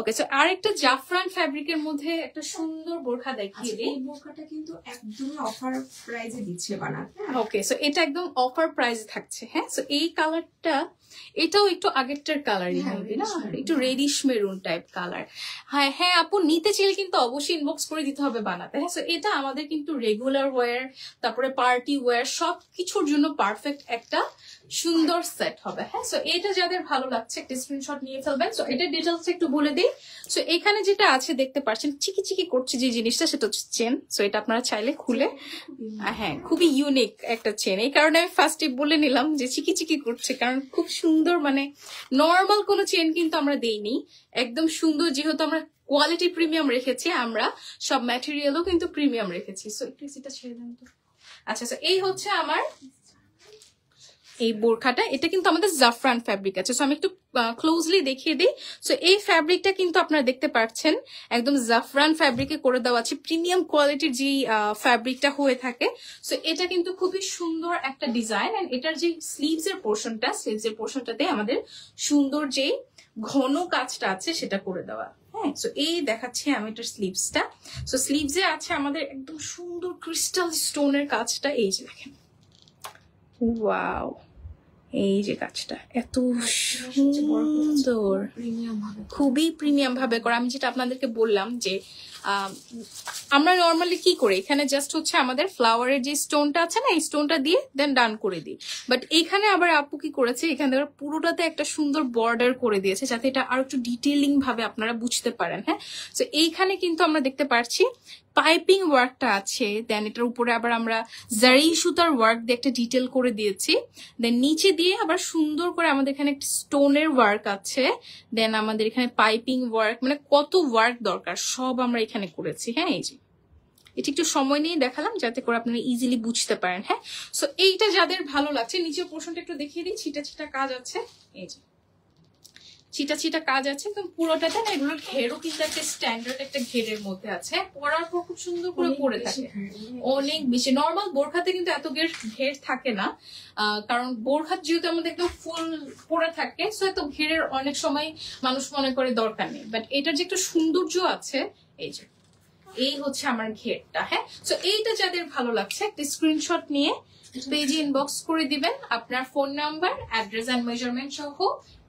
ওকে, সো আরেকটা জাফরান ফ্যাব্রিকের মধ্যে একটা সুন্দর বোরখা দেখিয়ে দিই।
এই বোরখাটা কিন্তু একদম অফার প্রাইসে দিচ্ছে বানাত।
ওকে, সো এটা একদম অফার প্রাইস থাকছে। হ্যাঁ, সো এই কালারটা এটাও একটু আগেরটার কালারই হবে না, একটু রেডিশ মেরুন টাইপ কালার। হ্যাঁ আপু, নিতে চাইলে কিন্তু অবশ্যই ইনবক্স করে দিতে হবে বানাতে। হ্যাঁ, সো এটা আমাদের কিন্তু রেগুলার ওয়্যার, তারপরে পার্টি ওয়্যার সবকিছুর জন্য পারফেক্ট একটা সুন্দর সেট হবে। হ্যাঁ, সো এটা যাদের ভালো লাগছে একটা স্ক্রিনশট নিয়ে ফেলবেন। সো এটার ডিটেলস একটু বলে দিই। সো এখানে যেটা আছে দেখতে পাচ্ছেন চিকি করছে যে জিনিসটা, সেটা হচ্ছে চেন। সো এটা আপনারা চাইলে খুলে, হ্যাঁ খুবই ইউনিক একটা চেন, এই কারণে আমি ফার্স্টে বলে নিলাম যে চিকি করছে, কারণ খুব সুন্দর, মানে নর্মাল কোনো চেন কিন্তু আমরা দেইনি, একদম সুন্দর। যেহেতু আমরা কোয়ালিটি প্রিমিয়াম রেখেছি, আমরা সব ম্যাটেরিয়ালও কিন্তু প্রিমিয়াম রেখেছি। সো একটু সেটা ছেড়ে দেন তো। আচ্ছা, এই হচ্ছে আমার এই বোরখাটা, এটা কিন্তু আমাদের জাফরান ফ্যাব্রিক আছে। সো আমি একটু ক্লোজলি দেখিয়ে দিই। সো এই ফ্যাব্রিকটা কিন্তু আপনারা দেখতে পাচ্ছেন একদম জাফরান ফ্যাব্রিকে করে দেওয়া আছে, প্রিমিয়াম কোয়ালিটির যে ফ্যাব্রিকটা হয়ে থাকে। সো এটা কিন্তু খুবই সুন্দর একটা ডিজাইন। এন্ড এটার যে স্লিভস এর পোর্শনটাতে আমাদের সুন্দর যে ঘন কাজটা আছে সেটা করে দেওয়া। হ্যাঁ, সো এই দেখাচ্ছি আমি এটার স্লিভসটা। সো স্লিভসে আছে আমাদের একদম সুন্দর ক্রিস্টাল স্টোনের কাজটা। এই যে দেখেন, ওয়াও, এই যে কাজটা এত সুন্দর, খুবই প্রিমিয়াম ভাবে করা। আমি যেটা আপনাদেরকে বললাম যে আমরা নর্মালি কি করি, এখানে জাস্ট হচ্ছে আমাদের ফ্লাওয়ারের যে স্টোনটা আছে না, এই স্টোনটা দিয়ে দেন ডান করে দিই। বাট এইখানে আবার আপু কি করেছে, এখানে পুরোটাতে একটা সুন্দর বর্ডার করে দিয়েছে যাতে এটা আরো একটু ডিটেইলিং ভাবে আপনারা বুঝতে পারেন। হ্যাঁ, তো এইখানে কিন্তু আমরা দেখতে পাচ্ছি পাইপিং ওয়ার্কটা আছে, দেন এটার উপরে আবার আমরা জারি সুতার ওয়ার্ক দিয়ে একটা ডিটেল করে দিয়েছি। দেন নিচে দিয়ে আবার সুন্দর করে আমাদের এখানে একটা স্টোনের ওয়ার্ক আছে, দেন আমাদের এখানে পাইপিং ওয়ার্ক, মানে কত ওয়ার্ক দরকার সব আমরা এখানে করেছি। হ্যাঁ, এই যে এটা একটু সময় নিয়ে দেখালাম যাতে করে আপনারা ইজিলি বুঝতে পারেন। হ্যাঁ, সো এইটা যাদের ভালো লাগছে, নিচের পোর্শনটা একটু দেখিয়ে দিই। ছিটা ছিটা কাজ আছে, এই যে ছিটা ছিটা কাজ আছে একদম পুরোটাতে না। এগুলোর ঘেরও কিন্তু একটা স্ট্যান্ডার্ড একটা ঘেরের মধ্যে আছে, পরার পর খুব সুন্দর করে পরে থাকে, অনেক বেশি। নর্মাল বোরখাতে কিন্তু এত ঘের থাকে না, কারণ বোরখা যেহেতু আমাদের একদম ফুল পরে থাকে, সো এত ঘেরের অনেক সময় মানুষ মনে করে দরকার নেই। বাট এটার যে একটা সৌন্দর্য আছে, এই যে এই হচ্ছে আমার ঘেরটা। হ্যাঁ, সো এইটা যাদের ভালো লাগছে একটা স্ক্রিনশট নিয়ে পেজে ইনবক্স করে দিবেন আপনার phone number, address and measurement সহ।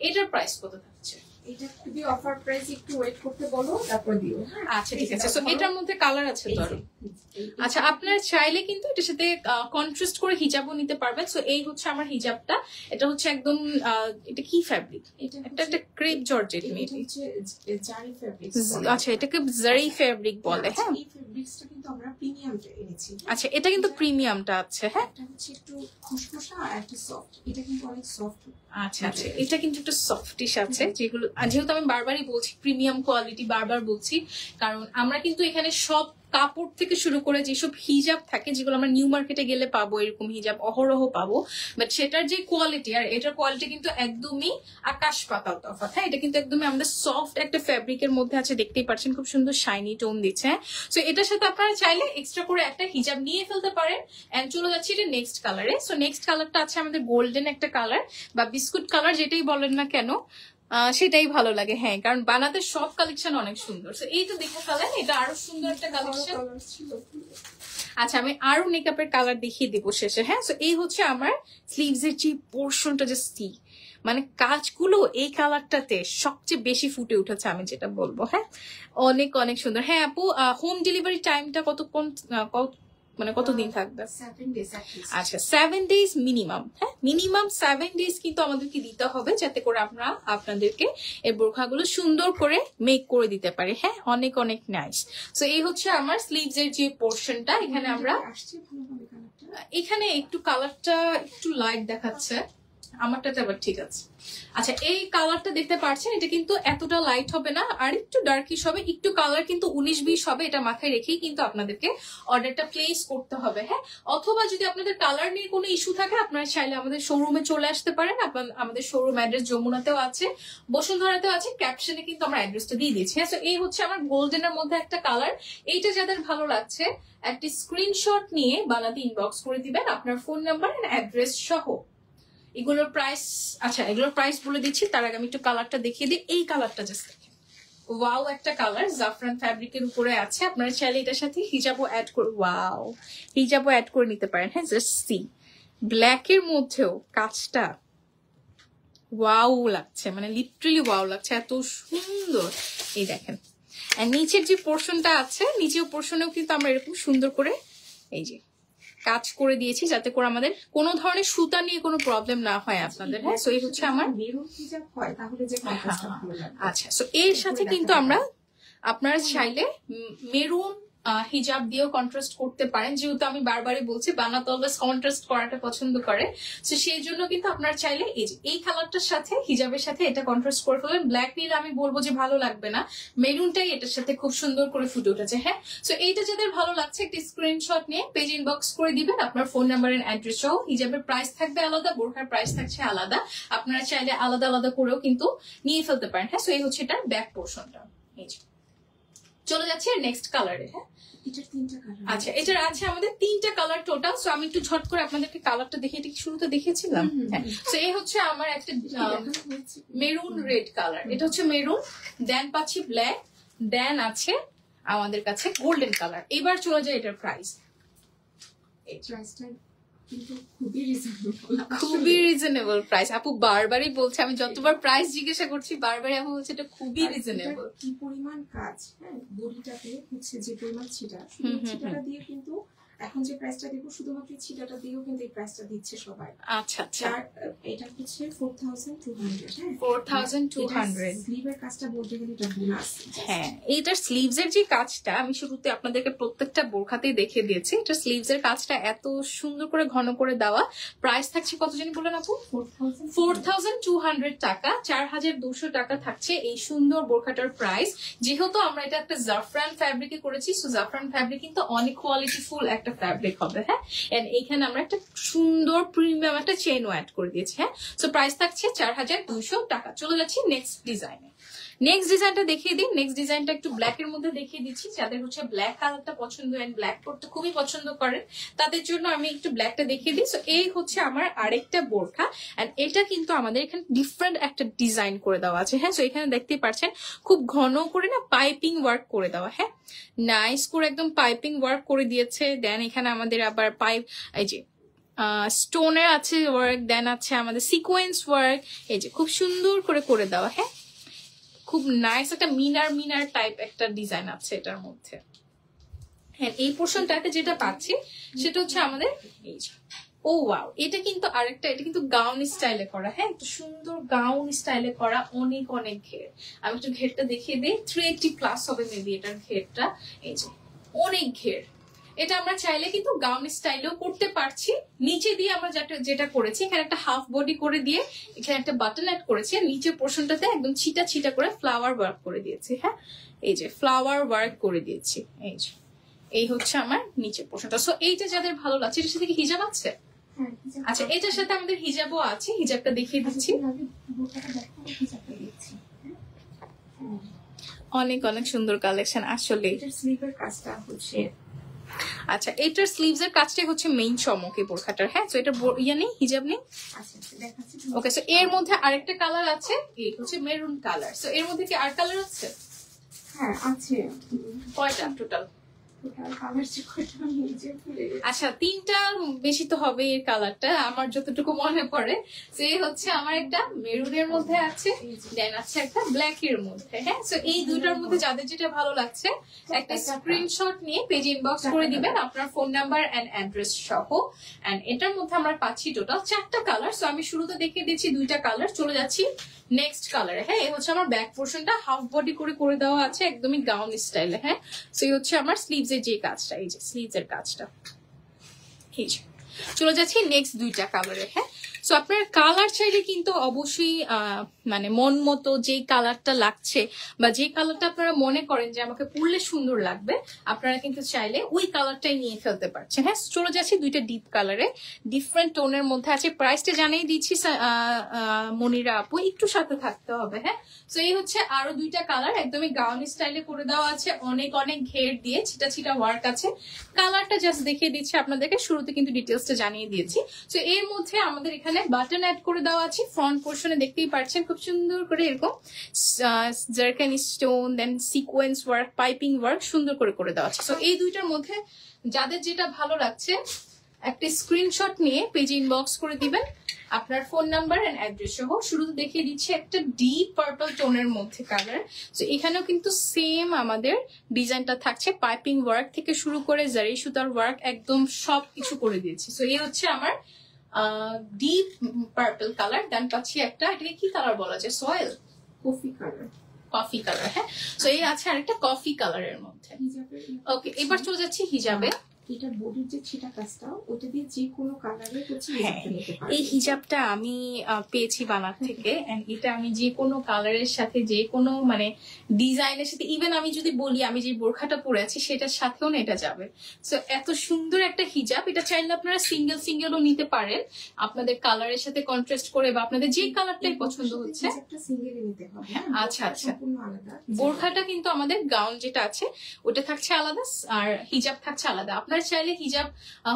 এটার প্রাইস কত থাকছে?
এটা খুবই অফার প্রাইস, একটু ওয়েট করতে বলো তারপর দিও।
আচ্ছা, ঠিক আছে। সো এটার মধ্যে কালার আছে তো আরো? আচ্ছা, আপনারা চাইলে কিন্তু এটার সাথে কন্ট্রাস্ট করে হিজাবও নিতে পারবেন। সো এই হচ্ছে আমার হিজাবটা। এটা হচ্ছে একদম এটা কি ফ্যাব্রিক? এটা একটা ক্রেপ জর্জেট মেবি।
জারি ফ্যাব্রিক।
আচ্ছা, এটাকে জারি ফ্যাব্রিক বলে। হ্যাঁ,
এই ফ্যাব্রিক্সটা কিন্তু আমরা প্রিমিয়ামটা এনেছি।
আচ্ছা, এটা কিন্তু প্রিমিয়ামটা আছে। হ্যাঁ,
এটা হচ্ছে একটু খসখসা আর একটা সফট, এটা কিন্তু অনেক সফট।
আচ্ছা আচ্ছা, এটা কিন্তু একটু সফটিশ আছে, যেগুলো যেহেতু আমি বারবারই বলছি প্রিমিয়াম কোয়ালিটি, বারবার বলছি, কারণ আমরা কিন্তু এখানে সব কাপড় থেকে শুরু করে যেসব হিজাব থাকে, যেগুলো আমরা নিউ মার্কেটে গেলে পাবো, এরকম হিজাব অহরহ পাবো, বাট সেটার যে কোয়ালিটি আর এটার কোয়ালিটি কিন্তু একদমই আকাশ পাতাল তফাৎ। হ্যাঁ, এটা কিন্তু একদমই আমাদের সফট একটা ফ্যাব্রিকের মধ্যে আছে, দেখতেই পাচ্ছেন খুব সুন্দর শাইনি টোন দিচ্ছে। সো এটার সাথে আপনারা চাইলে এক্সট্রা করে একটা হিজাব নিয়ে ফেলতে পারেন। এন্ড চলে যাচ্ছি এটা নেক্সট কালারে। সো নেক্সট কালারটা আছে আমাদের গোল্ডেন একটা কালার বা বিস্কুট কালার, যেটাই বলেন না কেন সেটাই ভালো লাগে। হ্যাঁ, কারণ বানাতে সব কালেকশন অনেক সুন্দর। সো এই তো দেখে ফেলেন, এটা আরো সুন্দর একটা কালেকশন। আচ্ছা, আমি আরো মেকআপের কালার দেখিয়ে দিব শেষে। হ্যাঁ, সো এই হচ্ছে আমার স্লিভস এর যে পোর্শনটা, যে মানে কাজগুলো এই কালারটাতে সবচেয়ে বেশি ফুটে উঠেছে, আমি যেটা বলবো। হ্যাঁ, অনেক অনেক সুন্দর। হ্যাঁ আপু, হোম ডেলিভারি টাইমটা কতক্ষণ, মানে কতদিন থাকবে?
7 days।
আচ্ছা, 7 days মিনিমাম। হ্যাঁ, মিনিমাম 7 days কিন্তু আমাদেরকে দিতে হবে, যাতে করে আমরা আপনাদেরকে এই বোরখাগুলো সুন্দর করে মেক করে দিতে পারি। হ্যাঁ, অনেক অনেক নাইস। সো এই হচ্ছে আমার স্লিভস এর যে পোর্শনটা। এখানে আমরা এখানে একটু কালারটা একটু লাইট দেখাচ্ছে, আমারটাতে আবার ঠিক আছে। আচ্ছা, এই কালারটা দেখতে পাচ্ছেন, এটা কিন্তু এতটা লাইট হবে না, আর একটু ডার্কিশ হবে, একটু কালার কিন্তু 19-20 হবে। এটা মাথায় রেখেই কিন্তু আপনাদেরকে অর্ডারটা প্লেস করতে হবে। হ্যাঁ, অথবা যদি আপনাদের কালার নিয়ে কোনো ইস্যু থাকে, আপনারা চাইলে আমাদের শোরুমে চলে আসতে পারেন। আমাদের শোরুম অ্যাড্রেস যমুনাতেও আছে, বসুন্ধরাতেও আছে, ক্যাপশনে কিন্তু আমরা অ্যাড্রেসটা দিয়ে দিয়েছি। হ্যাঁ, সো এই হচ্ছে আমার গোল্ডেনের মধ্যে একটা কালার। এইটা যাদের ভালো লাগছে একটি স্ক্রিনশট নিয়ে বানাতে ইনবক্স করে দিবেন আপনার ফোন নাম্বার এন্ড অ্যাড্রেস সহ। এগুলোর প্রাইস, আচ্ছা এগুলোর প্রাইস বলে দিচ্ছি, তার আগে আমি একটু কালারটা দেখিয়ে দিই। এই কালারটা জাস্ট দেখেন, ওয়াও একটা কালার, জাফরান ফ্যাব্রিকের উপরে আছে। আপনারা চাইলে এটার সাথে হিজাবও অ্যাড করে, ওয়াও, হিজাবও অ্যাড করে নিতে পারেন। হ্যাঁ, জাস্ট সি, ব্ল্যাকের মধ্যেও কাজটা ওয়াও লাগছে, মানে লিটারালি ওয়াও লাগছে, এত সুন্দর। এই দেখেন, আর নিচের যে পোর্শনটা আছে, নিচের পোর্শনেও কিন্তু আমরা এরকম সুন্দর করে এই যে কাজ করে দিয়েছি, যাতে করে আমাদের কোনো ধরনের সুতা নিয়ে কোনো প্রবলেম না হয় আপনাদের। হ্যাঁ, সো এই হচ্ছে আমার
মেরুন হিজাব হয়, তাহলে যে কন্ট্রাস্টটা ভালো লাগে।
আচ্ছা, সো এর সাথে কিন্তু আমরা, আপনারা চাইলে মেরুন হিজাব দিয়েও কন্ট্রাস্ট করতে পারেন, যেহেতু আমি বারবারই বলছি বানাত অলওয়েজ কন্ট্রাস্ট করাটা পছন্দ করে, তো সেই জন্য কিন্তু আপনারা চাইলে এই যে এই কালারটার সাথে হিজাবের সাথে এটা কন্ট্রাস্ট করে ফেলেন। ব্ল্যাক নিলে আমি বলবো যে ভালো লাগবে না, মেরুনটাই এটার সাথে খুব সুন্দর করে ফুটে উঠেছে। হ্যাঁ, তো এইটা যাদের ভালো লাগছে একটা স্ক্রিনশট নিয়ে পেজ ইনবক্স করে দিবেন আপনার ফোন নাম্বার এন্ড অ্যাড্রেস সহ। হিজাবের প্রাইস থাকবে আলাদা, বোরখার প্রাইস থাকছে আলাদা, আপনারা চাইলে আলাদা আলাদা করেও কিন্তু নিয়ে ফেলতে পারেন। হ্যাঁ, তো এই হচ্ছে এটার ব্যাক পোর্শনটা। এই যে চলে যাচ্ছে নেক্সট কালারে। হ্যাঁ, আচ্ছা, এটার আছে আমাদের 3টা কালার টোটাল। সো আমি একটু ঝট করে আপনাদেরকে কালারটা দেখে, এটা কি শুরুতে দেখিয়েছিলাম? হ্যাঁ, সো এই হচ্ছে আমার একটা মেরুন রেড কালার, এটা হচ্ছে মেরুন, দেন পাচ্ছি ব্ল্যাক, দেন আছে আমাদের কাছে গোল্ডেন কালার। এবার চলে যায় এটার প্রাইস। খুবই রিজনেবল প্রাইস। আপু বারবারই বলছে, আমি যতবার প্রাইস জিজ্ঞাসা করছি বারবারই আপু বলছে এটা খুবই রিজনেবল।
কি পরিমাণ কাজ, হ্যাঁ, বডিটাতে হচ্ছে যে পরিমাণ ছিটা, ছিটাটা দিয়ে কিন্তু এখন যে প্রাইসটা দিব শুধুমাত্র ছিটাটা দিয়েও কিন্তু এই প্রাইসটা দিচ্ছে সবাই।
আচ্ছা আচ্ছা,
এটা হচ্ছে 4200। হ্যাঁ,
4200।
স্লিভের কাজটা বলতে গেলে এটা বোনাস।
হ্যাঁ, এইটার স্লিভস এর যে কাজটা আমি শুরুতে আপনাদেরকে প্রত্যেকটা বোরখাতেই দেখিয়ে দিয়েছি। এটা স্লিভস এর কাজটা এত সুন্দর করে ঘন করে দেওয়া। প্রাইস থাকছে কত জানি বলেন আপু? 4200 টাকা, 4200 টাকা থাকছে এই সুন্দর বোরখাটার প্রাইস। যেহেতু আমরা এটা একটা জাফরান ফ্যাব্রিকে করেছি, সো জাফরান ফ্যাব্রিক কিন্তু অনেক কোয়ালিটিফুল একটা ফ্যাব্রিক হবে। হ্যাঁ, এন্ড এইখানে আমরা একটা সুন্দর প্রিমিয়াম একটা চেইনও অ্যাড করে দিয়েছি। হ্যাঁ, সো প্রাইস থাকছে 4200 টাকা। চলে যাচ্ছি নেক্সট ডিজাইনে। নেক্সট ডিজাইনটা দেখিয়ে দিই। নেক্সট ডিজাইনটা একটু ব্ল্যাক এর মধ্যে দেখিয়ে দিচ্ছি। যাদের হচ্ছে ব্ল্যাক কালারটা পছন্দ এন্ড ব্ল্যাক পরতে খুবই পছন্দ করেন তাদের জন্য আমি একটু ব্ল্যাকটা দেখিয়ে দিই। সো এই হচ্ছে আমার আরেকটা বোরখা, এন্ড এটা কিন্তু আমাদের এখানে ডিফারেন্ট একটা ডিজাইন করে দেওয়া আছে। হ্যাঁ, সো এখানে দেখতে পাচ্ছেন খুব ঘন করে না পাইপিং ওয়ার্ক করে দেওয়া। হ্যাঁ, নাইস করে একদম পাইপিং ওয়ার্ক করে দিয়েছে। দেন এখানে আমাদের আবার পাইপ, এই যে স্টোনের আছে ওয়ার্ক, দেন আছে আমাদের সিকোয়েন্স ওয়ার্ক, এই যে খুব সুন্দর করে করে দেওয়া। হ্যাঁ, খুব নাইস একটা মিনার টাইপ একটা ডিজাইন আছে এটার মধ্যে। হ্যাঁ, এই পোর্শনটাতে যেটা পাচ্ছি সেটা হচ্ছে আমাদের এই যে, ও ওয়াও, এটা কিন্তু আরেকটা, এটা কিন্তু গাউন স্টাইলে করা। হ্যাঁ, একটু সুন্দর গাউন স্টাইলে করা, অনেক অনেক ঘের। আমি একটু ঘেরটা দেখিয়ে দিই। 380+ হবে মেবি এটার ঘেরটা। এই যে অনেক ঘের। এটা আমরা চাইলে কিন্তু গাউন স্টাইলেও করতে পারছি। নিচে দিয়ে আমরা যেটা করেছি, এখানে একটা হাফ বডি করে দিয়ে এখানে একটা বাটন অ্যাড করেছি, নিচের পোর্শনটাতে একদম ছিটা ছিটা করে ফ্লাওয়ার ওয়ার্ক করে দিয়েছি। হ্যাঁ, এই যে ফ্লাওয়ার ওয়ার্ক করে দিয়েছি। এই যে এই হচ্ছে আমার নিচের পোর্শনটা। সো এইটা যাদের ভালো লাগছে, এটার সাথে কি হিজাব আছে? আচ্ছা, এটার সাথে আমাদের হিজাবও আছে। হিজাবটা দেখিয়ে দিচ্ছি। অনেক অনেক সুন্দর কালেকশন আসলে।
স্লিভের কাজটা হচ্ছে,
আচ্ছা, এটার স্লিভস এর কাজটাই হচ্ছে মেইন চমক এই বোরখাটার। হ্যাঁ, তো এটা ইয়া নেই, হিজাব নেই। ওকে, সো এর মধ্যে আরেকটা কালার আছে, এই হচ্ছে মেরুন কালার। সো এর মধ্যে কি আর কালার আছে?
হ্যাঁ আছে।
কয়টা টোটাল? আচ্ছা, 3টা বেশি তো হবে এর কালারটা আমার যতটুকু মনে পড়ে। সে হচ্ছে আমার একটা মেরুনের মধ্যে আছে, দেন আছে একটা ব্ল্যাক এর মধ্যে। হ্যাঁ, সো এই দুইটার মধ্যে যাদের যেটা ভালো লাগছে একটা স্ক্রিনশট নিয়ে পেজ ইনবক্স করে দিবেন আপনার ফোন নাম্বার এন্ড অ্যাড্রেস সহ। এন্ড এটার মধ্যে আমরা পাচ্ছি টোটাল 4টা কালার। সো আমি শুরুতে দেখিয়ে দিচ্ছি 2টা কালার। চলে যাচ্ছি নেক্সট কালারে। হ্যাঁ, এই হচ্ছে আমার ব্যাক পোর্শনটা হাফ বডি করে দেওয়া আছে একদমই গাউন স্টাইলে। হ্যাঁ, সো এই হচ্ছে আমার স্লিভস এর যে কাজটা, এই যে স্লিভস এর কাজটা। এই যে চলে যাচ্ছি নেক্সট 2টা কালারে। হ্যাঁ, সো আপনার কালার চাইলে কিন্তু অবশ্যই মানে মন মতো যেই কালারটা লাগছে বা যে কালারটা আপনারা মনে করেন যে আমাকে পরলে সুন্দর লাগবে, আপনারা কিন্তু চাইলে ওই কালারটাই নিয়ে ফেলতে পারছেন। হ্যাঁ, চলে যাচ্ছি 2টা ডিপ কালারে, ডিফারেন্ট টোনের মধ্যে আছে। প্রাইসটা জানিয়ে দিচ্ছি মনিরা আপু, একটু সাথে থাকতে হবে। হ্যাঁ, সো এই হচ্ছে আরো 2টা কালার, একদমই গাউন স্টাইলে করে দেওয়া আছে, অনেক অনেক ঘের দিয়ে ছিটা ছিটা ওয়ার্ক আছে। কালারটা জাস্ট দেখিয়ে দিচ্ছি আপনাদেরকে, শুরুতে কিন্তু ডিটেলসটা জানিয়ে দিয়েছি। সো এর মধ্যে আমাদের এখানে বাটন অ্যাড করে দেওয়া আছে। ফ্রন্ট পোর্শনে দেখতেই পাচ্ছেন খুব সুন্দর করে এরকম জারকানি স্টোন, দেন সিকোয়েন্স ওয়ার্ক, পাইপিং ওয়ার্ক সুন্দর করে দেওয়া আছে। সো এই দুইটার মধ্যে যাদের যেটা ভালো লাগছে একটা স্ক্রিনশট নিয়ে পেজে ইনবক্স করে দিবেন আপনার ফোন নাম্বার এন্ড অ্যাড্রেস সহ। শুরুতে দেখিয়ে দিচ্ছি একটা ডিপ পার্পল টোনের মধ্যে কালার। তো এখানেও কিন্তু সেম আমাদের ডিজাইনটা থাকছে, পাইপিং ওয়ার্ক থেকে শুরু করে জারি সুতার ওয়ার্ক একদম সবকিছু করে দিয়েছি। সো এই হচ্ছে আমার ডিপ পার্পল কালার। দেন পাচ্ছি একটা, এটাকে কি কালার বলা যায়? Soil,
coffee colour.
Coffee colour. হ্যাঁ, সো এই আছে আরেকটা কফি কালারের মধ্যে। ওকে, এবার চলে যাচ্ছি হিজাবে।
এটার বডির যে ছিটা কাজটা ওটা দিয়ে যে কোনো কালারে হচ্ছে
হিজাবটা নিতে পারবেন। এই হিজাবটা আমি পেয়েছি বানার থেকে, এন্ড এটা আমি যে কোনো কালারের সাথে, যে কোনো মানে ডিজাইনের সাথে, ইভেন আমি যদি বলি আমি যে বোরখাটা পরে আছি সেটার সাথেও না এটা যাবে। সো এত সুন্দর একটা হিজাব, এটা চাইলে আপনারা সিঙ্গেল সিঙ্গেলও নিতে পারেন আপনাদের কালারের সাথে কন্ট্রাস্ট করে, বা আপনাদের যে কালারটাই পছন্দ হচ্ছে। আচ্ছা আচ্ছা, বোরখাটা কিন্তু আমাদের গাউন যেটা আছে ওটা থাকছে আলাদা, আর হিজাব থাকছে আলাদা। আপনারা চাইলে হিজাব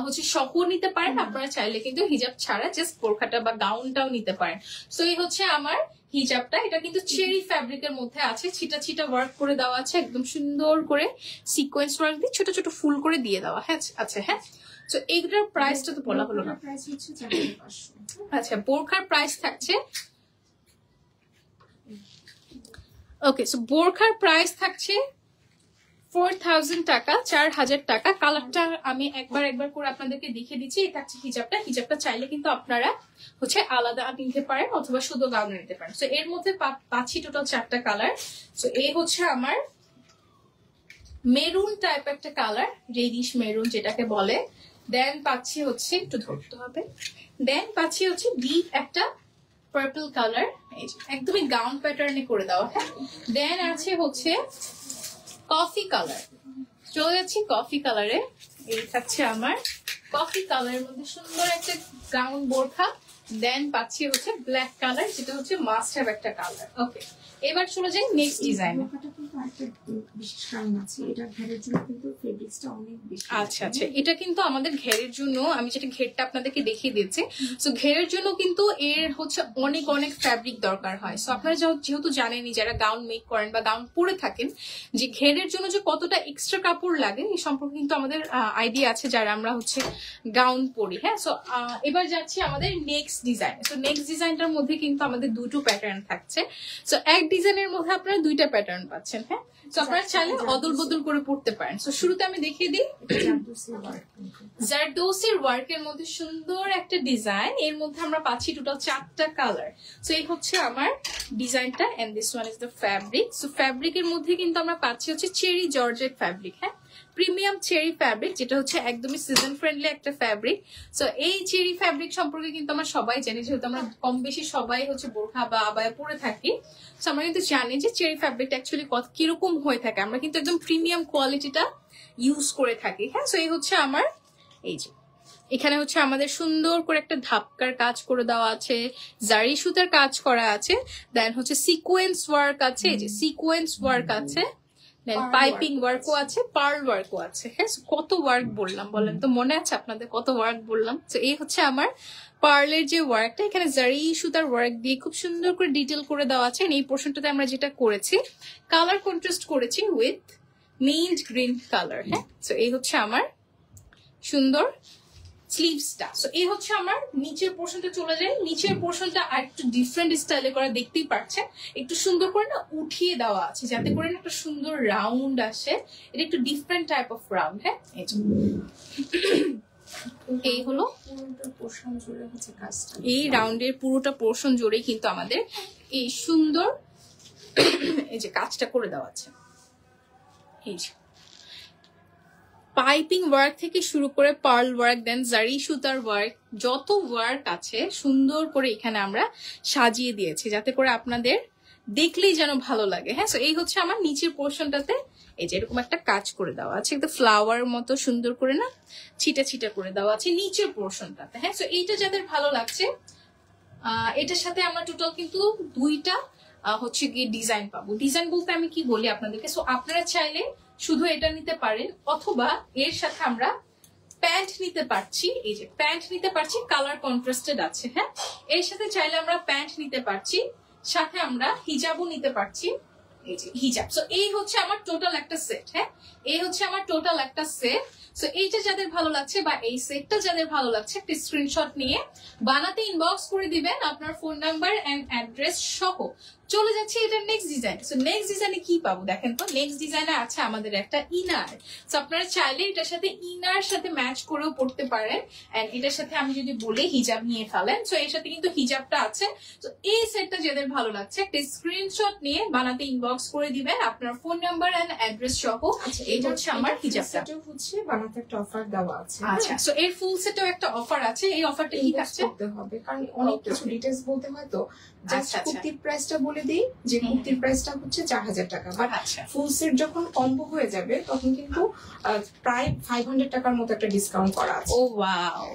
হচ্ছে সহ নিতে পারেন, আপনারা চাইলে কিন্তু হিজাব ছাড়া জাস্ট বোরখাটা বা গাউনটাও নিতে পারেন। সো এই হচ্ছে আমার হিজাবটা। এটা কিন্তু চেরি ফ্যাব্রিকের মধ্যে আছে, ছিটা ছিটা ওয়ার্ক করে দেওয়া আছে, একদম সুন্দর করে সিকোয়েন্স ওয়ার্ক দিয়ে ছোট ছোট ফুল করে দিয়ে দেওয়া। হ্যাঁ আচ্ছা, হ্যাঁ। তো এইটার প্রাইসটা তো বলা হলো না। আচ্ছা, বোরখার প্রাইস থাকছে, ওকে, সো বোরখার প্রাইস থাকছে 4000 টাকা, 4000 টাকা। কালারটা আমি একবার করে আপনাদেরকে দেখিয়ে দিচ্ছি। এটা হচ্ছে হিজাবটা। হিজাবটা চাইলে কিন্তু আপনারা হচ্ছে আলাদা নিতে পারেন অথবা শুধু গাউন নিতে পারেন। সো এর মধ্যে পাচ্ছি টোটাল 4টা কালার। সো এই হচ্ছে আমার মেরুন টাইপ একটা কালার, রেডিশ মেরুন যেটাকে বলে। দেন পাচ্ছি হচ্ছে, একটু ধরতে হবে, দেন পাচ্ছি হচ্ছে ডিপ একটা পার্পল কালার, একদমই গাউন প্যাটার্নে করে দেওয়া। হ্যাঁ, দেন আছে হচ্ছে কফি কালার। চলে যাচ্ছি কফি কালারে। এই থাকছে আমার কফি কালারের মধ্যে সুন্দর একটা গাউন বোরখা। দেন পাচ্ছি হচ্ছে ব্ল্যাক কালার, যেটা হচ্ছে মাস্ট হ্যাভ একটা কালার। ওকে, এবার চলে যাই নেক্সট ডিজাইন। আচ্ছা আচ্ছা, এটা কিন্তু আমাদের ঘেরের জন্য, আমি যেটা ঘেরটা আপনাদেরকে দেখিয়ে দিচ্ছি। সো ঘেরের জন্য কিন্তু এর হচ্ছে অনেক অনেক ফ্যাব্রিক দরকার হয়। সো আপনারা যেহেতু জানেনই, যারা গাউন মেক করেন বা গাউন পরে থাকেন, যে ঘেরের জন্য যে কতটা এক্সট্রা কাপড় লাগে এই সম্পর্কে কিন্তু আমাদের আইডিয়া আছে যারা আমরা হচ্ছে গাউন পরি। হ্যাঁ, সো এবার যাচ্ছি আমাদের নেক্সট ডিজাইন। সো নেক্সট ডিজাইনটার মধ্যে কিন্তু আমাদের দুটো প্যাটার্ন থাকছে। সো এক ডিজাইনের মধ্যে আপনারা দুইটা প্যাটার্ন পাচ্ছেন। হ্যাঁ, তো আপনারা চাইলে অদল বদল করে পড়তে পারেন। সো শুরুতে আমি দেখিয়ে দিই জারদোসির ওয়ার্কের মধ্যে সুন্দর একটা ডিজাইন। এর মধ্যে আমরা পাচ্ছি টোটাল 4টা কালার। সো এই হচ্ছে আমার ডিজাইনটা, and this one is the fabric. So ফ্যাব্রিকের মধ্যে কিন্তু আমরা পাচ্ছি হচ্ছে চেরি জর্জেট ফ্যাব্রিক। হ্যাঁ, প্রিমিয়াম চেরি ফ্যাব্রিক, যেটা হচ্ছে একদমই সিজন ফ্রেন্ডলি একটা ফ্যাব্রিক। সো এই চেরি ফ্যাব্রিক সম্পর্কে কিন্তু আমরা সবাই জানি, যেহেতু আমরা কম বেশি সবাই হচ্ছে বোরখা বা আবায়া পরে থাকি। সো আমরা কিন্তু জানি যে চেরি ফ্যাব্রিকটা অ্যাকচুয়ালি কিরকম হয়ে থাকে। আমরা কিন্তু একদম প্রিমিয়াম কোয়ালিটিটা ইউজ করে থাকি। হ্যাঁ, সো এই হচ্ছে আমার, এই যে এখানে হচ্ছে আমাদের সুন্দর করে একটা ধাপকার কাজ করে দেওয়া আছে, জারি সুতার কাজ করা আছে, দেন হচ্ছে সিকোয়েন্স ওয়ার্ক আছে, এই যে সিকোয়েন্স ওয়ার্ক আছে, দেন পাইপিং ওয়ার্কও আছে, পার্ল ওয়ার্কও আছে। হ্যাঁ, কত ওয়ার্ক বললাম বলেন তো, মনে আছে আপনাদের কত ওয়ার্ক বললাম? তো এই হচ্ছে আমার পার্লের যে ওয়ার্কটা, এখানে জারি সুতার ওয়ার্ক দিয়ে খুব সুন্দর করে ডিটেল করে দেওয়া আছে। এই পোর্শনটাতে আমরা যেটা করেছি, কালার কন্ট্রাস্ট করেছি উইথ মিন্ট গ্রিন কালার। হ্যাঁ, তো এই হচ্ছে আমার সুন্দর স্লিভসটা। সো এই হচ্ছে আমার নিচের পোর্শনটা। চলে যায়, নিচের পোর্শনটা আর একটু ডিফারেন্ট স্টাইলে করা, দেখতেই পাচ্ছেন একটু সুন্দর করে না উঠিয়ে দেওয়া আছে, যাতে করে না একটা সুন্দর রাউন্ড আসে। এটা একটু ডিফারেন্ট টাইপ অফ রাউন্ড। হ্যাঁ, এই হলো এই রাউন্ডের পুরোটা পোর্শন জুড়ে কিন্তু আমাদের এই সুন্দর এই যে কাজটা করে দেওয়া আছে। এই যে পাইপিং ওয়ার্ক থেকে শুরু করে পার্ল ওয়ার্ক, দেন জারি সুতার ওয়ার্ক, যত ওয়ার্ক আছে সুন্দর করে এখানে আমরা সাজিয়ে দিয়েছি, যাতে করে আপনাদের দেখলেই যেন ভালো লাগে। হ্যাঁ, সো এই হচ্ছে আমার নিচের পোর্শনটাতে এই যে এরকম একটা কাজ করে দেওয়া আছে, একদম ফ্লাওয়ার মতো সুন্দর করে না ছিটা ছিটা করে দেওয়া আছে নিচের পোর্শনটাতে। হ্যাঁ, সো এইটা যাদের ভালো লাগছে, এটার সাথে আমরা টোটাল কিন্তু দুইটা হচ্ছে গিয়ে ডিজাইন পাবো। ডিজাইন বলতে আমি কি বলি আপনাদেরকে, সো আপনারা চাইলে শুধু এটা নিতে পারেন, অথবা এর সাথে আমরা প্যান্ট নিতে পারছি। এই যে প্যান্ট নিতে পারছি, কালার কন্ট্রাস্টেড আছে। হ্যাঁ, এর সাথে চাইলে আমরা প্যান্ট নিতে পারছি, সাথে আমরা হিজাবও নিতে পারছি। এই যে হিজাব। সো এই হচ্ছে আমার টোটাল একটা সেট। হ্যাঁ, এই হচ্ছে আমার টোটাল একটা সেট। সো এইটা যাদের ভালো লাগছে বা এই সেটটা যাদের ভালো লাগছে, একটা স্ক্রিনশট নিয়ে বানাতে ইনবক্স করে দিবেন আপনার ফোন নাম্বার এন্ড অ্যাড্রেস সহ। চলে যাচ্ছে এটা নেক্সট ডিজাইন। সো নেক্সট ডিজাইনে কি পাবো দেখেন তো, নেক্সট ডিজাইনে আছে আমাদের একটা ইনার। সো আপনারা চাইলে এটার সাথে ইনার সাথে ম্যাচ করেও পড়তে পারেন। এন্ড এটার সাথে আমি যদি বলি হিজাব নিয়ে ফেলেন, সো এর সাথে কিন্তু হিজাবটা আছে। তো এই সেটটা যাদের ভালো লাগছে একটা স্ক্রিনশট নিয়ে বানাতে ইনবক্স করে দিবেন আপনার ফোন নাম্বার এন্ড অ্যাড্রেস সহ। এই হচ্ছে আমার হিজাবটা।
হচ্ছে বানাতে একটা অফার দেওয়া আছে।
আচ্ছা, সো এর ফুল সেটেও একটা অফার আছে। এই অফারটা কি থাকছে
করতে হবে, কারণ অনেক কিছু ডিটেইলস বলতে হয় তো। জাস্ট কুর্তির প্রাইসটা বলে দিই যে কুর্তির প্রাইসটা হচ্ছে 4000 টাকা, বাট ফুল সেট যখন কম্বো হয়ে যাবে তখন কিন্তু প্রায় 500 টাকার মতো একটা ডিসকাউন্ট করা আছে।
ও ওয়াও,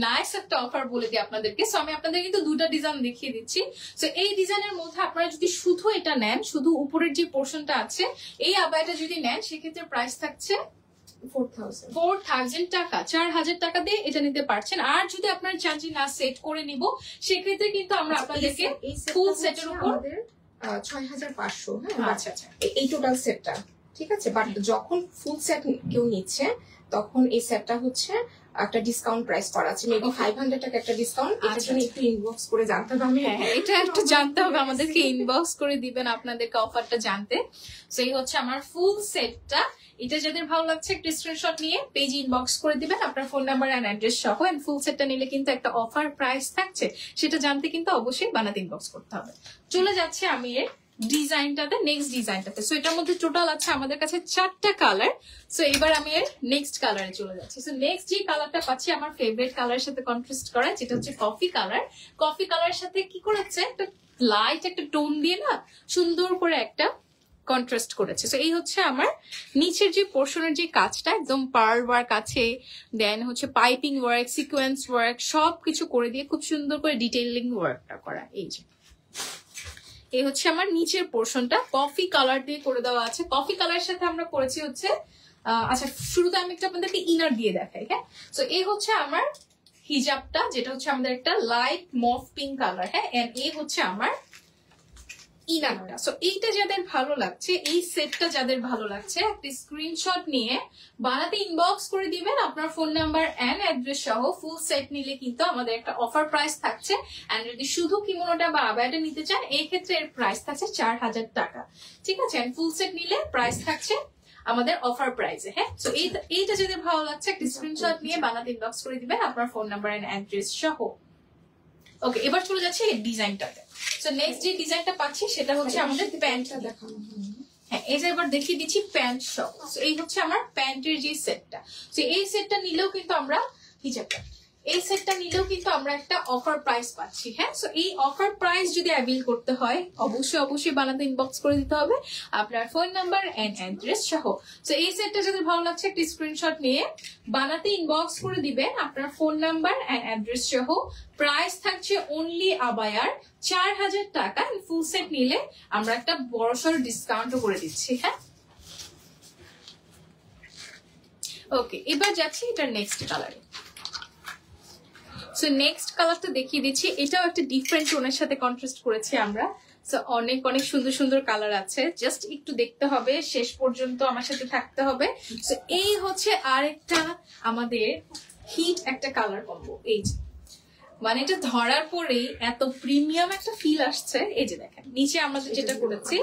নাইস একটা অফার বলে দিই আপনাদেরকে। সো আমি আপনাদের কিন্তু দুটো ডিজাইন দেখিয়ে দিচ্ছি। সো এই ডিজাইনের মধ্যে আপনারা যদি শুধু এটা নেন, শুধু উপরের যে পোর্শনটা আছে এই আবায়াটা যদি নেন, সেক্ষেত্রে প্রাইস থাকছে 4000 টাকা, 4000 টাকা দিয়ে এটা নিতে পারছেন। আর যদি আপনার চান যে না সেট করে নিব, সেক্ষেত্রে কিন্তু আমরা আপনাদেরকে ফুল সেটের উপর
6500।
আচ্ছা আচ্ছা,
এই টোটাল সেটটা ঠিক আছে। বাট যখন ফুল সেট কেউ নিচ্ছে তখন এই সেটটা হচ্ছে একটা ডিসকাউন্ট প্রাইস করা আছে, মেবি 500 টাকা একটা ডিসকাউন্ট। এটার জন্য একটু ইনবক্স করে জানতে হবে।
হ্যাঁ, এটা একটু জানতে হবে, আমাদেরকে ইনবক্স করে দিবেন আপনাদেরকে অফারটা জানতে। সো এই হচ্ছে আমার ফুল সেটটা। এটা যাদের ভালো লাগছে একটা স্ক্রিনশট নিয়ে পেজ ইনবক্স করে দিবেন আপনার ফোন নাম্বার এন্ড অ্যাড্রেস সহ। এন্ড ফুল সেটটা নিলে কিন্তু একটা অফার প্রাইস থাকছে, সেটা জানতে কিন্তু অবশ্যই বানাতে ইনবক্স করতে হবে। চলে যাচ্ছে আমি এর ডিজাইনটাতে, নেক্সট ডিজাইনটাতে। সো এটার মধ্যে টোটাল আছে আমাদের কাছে 4টা কালার। সো এবার আমি এর নেক্সট কালারে চলে যাচ্ছি। সো নেক্সট যে কালারটা পাচ্ছি আমার ফেভারিট কালারের সাথে কন্ট্রাস্ট করা, যেটা হচ্ছে কফি কালার। কফি কালারের সাথে কি করেছে, একটা লাইট একটা টোন দিয়ে না সুন্দর করে একটা কন্ট্রাস্ট করেছে। সো এই হচ্ছে আমার নিচের যে পোর্শনের যে কাজটা, একদম পার্ল ওয়ার্ক আছে, দেন হচ্ছে পাইপিং ওয়ার্ক, সিকোয়েন্স ওয়ার্ক সবকিছু করে দিয়ে খুব সুন্দর করে ডিটেইলিং ওয়ার্কটা করা। এই হচ্ছে আমার নিচের পোর্শনটা কফি কালার দিয়ে করে দেওয়া আছে। কফি কালারের সাথে আমরা করেছি হচ্ছে আচ্ছা, শুরুতে আমি একটু আপনাদেরকে ইনার দিয়ে দেখাই। হ্যাঁ, সো এই হচ্ছে আমার হিজাবটা, যেটা হচ্ছে আমাদের একটা লাইট মফ পিঙ্ক কালার। হ্যাঁ, এন্ড এই হচ্ছে আমার ইনারটা। সো এইটা যাদের ভালো লাগছে, এই সেটটা যাদের ভালো লাগছে, একটা স্ক্রিনশট নিয়ে বানাতে ইনবক্স করে দিবেন আপনার ফোন নাম্বার এন্ড অ্যাড্রেস সহ। ফুল সেট নিলে কিন্তু আমাদের একটা অফার প্রাইস থাকছে। এন্ড যদি শুধু কিমোনোটা বা আবায়াটা নিতে চান, এই ক্ষেত্রে এর প্রাইস থাকছে 4000 টাকা। ঠিক আছে, এন্ড ফুল সেট নিলে প্রাইস থাকছে আমাদের অফার প্রাইসে। হ্যাঁ, সো এইটা যাদের ভালো লাগছে একটা স্ক্রিনশট নিয়ে বানাতে ইনবক্স করে দিবেন আপনার ফোন নাম্বার এন্ড অ্যাড্রেস সহ। ওকে, এবার চলে যাচ্ছে এই ডিজাইনটাতে। সো নেক্সট যে ডিজাইনটা পাচ্ছি সেটা হচ্ছে আমাদের প্যান্টটা দেখানো। হ্যাঁ, এই যে এবার দেখিয়ে দিচ্ছি প্যান্ট সহ। সো এই হচ্ছে আমার প্যান্টের যে সেটটা। সো এই সেটটা নিলেও কিন্তু আমরা হিজাবটা, এই সেটটা নিলেও কিন্তু আমরা একটা অফার প্রাইস পাচ্ছি। হ্যাঁ, সো এই অফার প্রাইস যদি অ্যাভেল করতে হয়, অবশ্যই বানাতে ইনবক্স করে দিতে হবে আপনার ফোন নাম্বার এন্ড অ্যাড্রেস সহ। সো এই সেটটা যদি ভালো লাগছে একটা স্ক্রিনশট নিয়ে বানাতে ইনবক্স করে দিবেন আপনার ফোন নাম্বার এন্ড অ্যাড্রেস সহ। প্রাইস থাকছে অনলি আবায়ার 4000 টাকা। ফুল সেট নিলে আমরা একটা বড়সড় ডিসকাউন্টও করে দিচ্ছি। হ্যাঁ, ওকে, এবার যাচ্ছি এটার নেক্সট কালারে। সো নেক্সট কালারটা দেখিয়ে দিচ্ছি। এটাও একটা ডিফারেন্ট টোনের সাথে কন্ট্রাস্ট করেছি আমরা। সো অনেক অনেক সুন্দর সুন্দর কালার আছে, জাস্ট একটু দেখতে হবে, শেষ পর্যন্ত আমার সাথে থাকতে হবে। সো এই হচ্ছে আরেকটা আমাদের হিট একটা কালার কম্বো। এই যে মানে এটা ধরার পরেই এত প্রিমিয়াম একটা ফিল আসছে। এই যে দেখেন নিচে আমরা যেটা করেছি,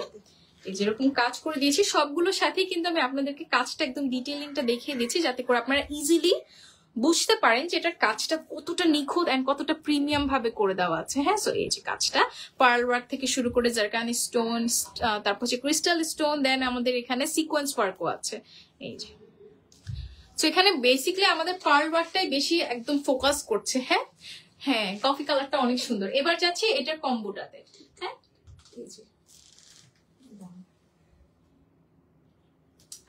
এই যেরকম কাজ করে দিয়েছি সবগুলোর সাথেই কিন্তু আমি আপনাদেরকে কাজটা একদম ডিটেইলিংটা দেখিয়ে দিচ্ছি, যাতে করে আপনারা ইজিলি বুঝতে পারেন যে এটার কাজটা কতটা নিখুঁত এন্ড কতটা প্রিমিয়াম ভাবে করে দেওয়া আছে। হ্যাঁ, সো এই যে কাজটা পার্ল ওয়ার্ক থেকে শুরু করে জারকানি স্টোন, তারপর হচ্ছে ক্রিস্টাল স্টোন, দেন আমাদের এখানে সিকোয়েন্স ওয়ার্কও আছে। এই যে সো এখানে বেসিক্যালি আমাদের পার্ল ওয়ার্কটাই বেশি একদম ফোকাস করছে। হ্যাঁ হ্যাঁ, কফি কালারটা অনেক সুন্দর। এবার যাচ্ছি এটার কম্বোটাতে। হ্যাঁ, এই যে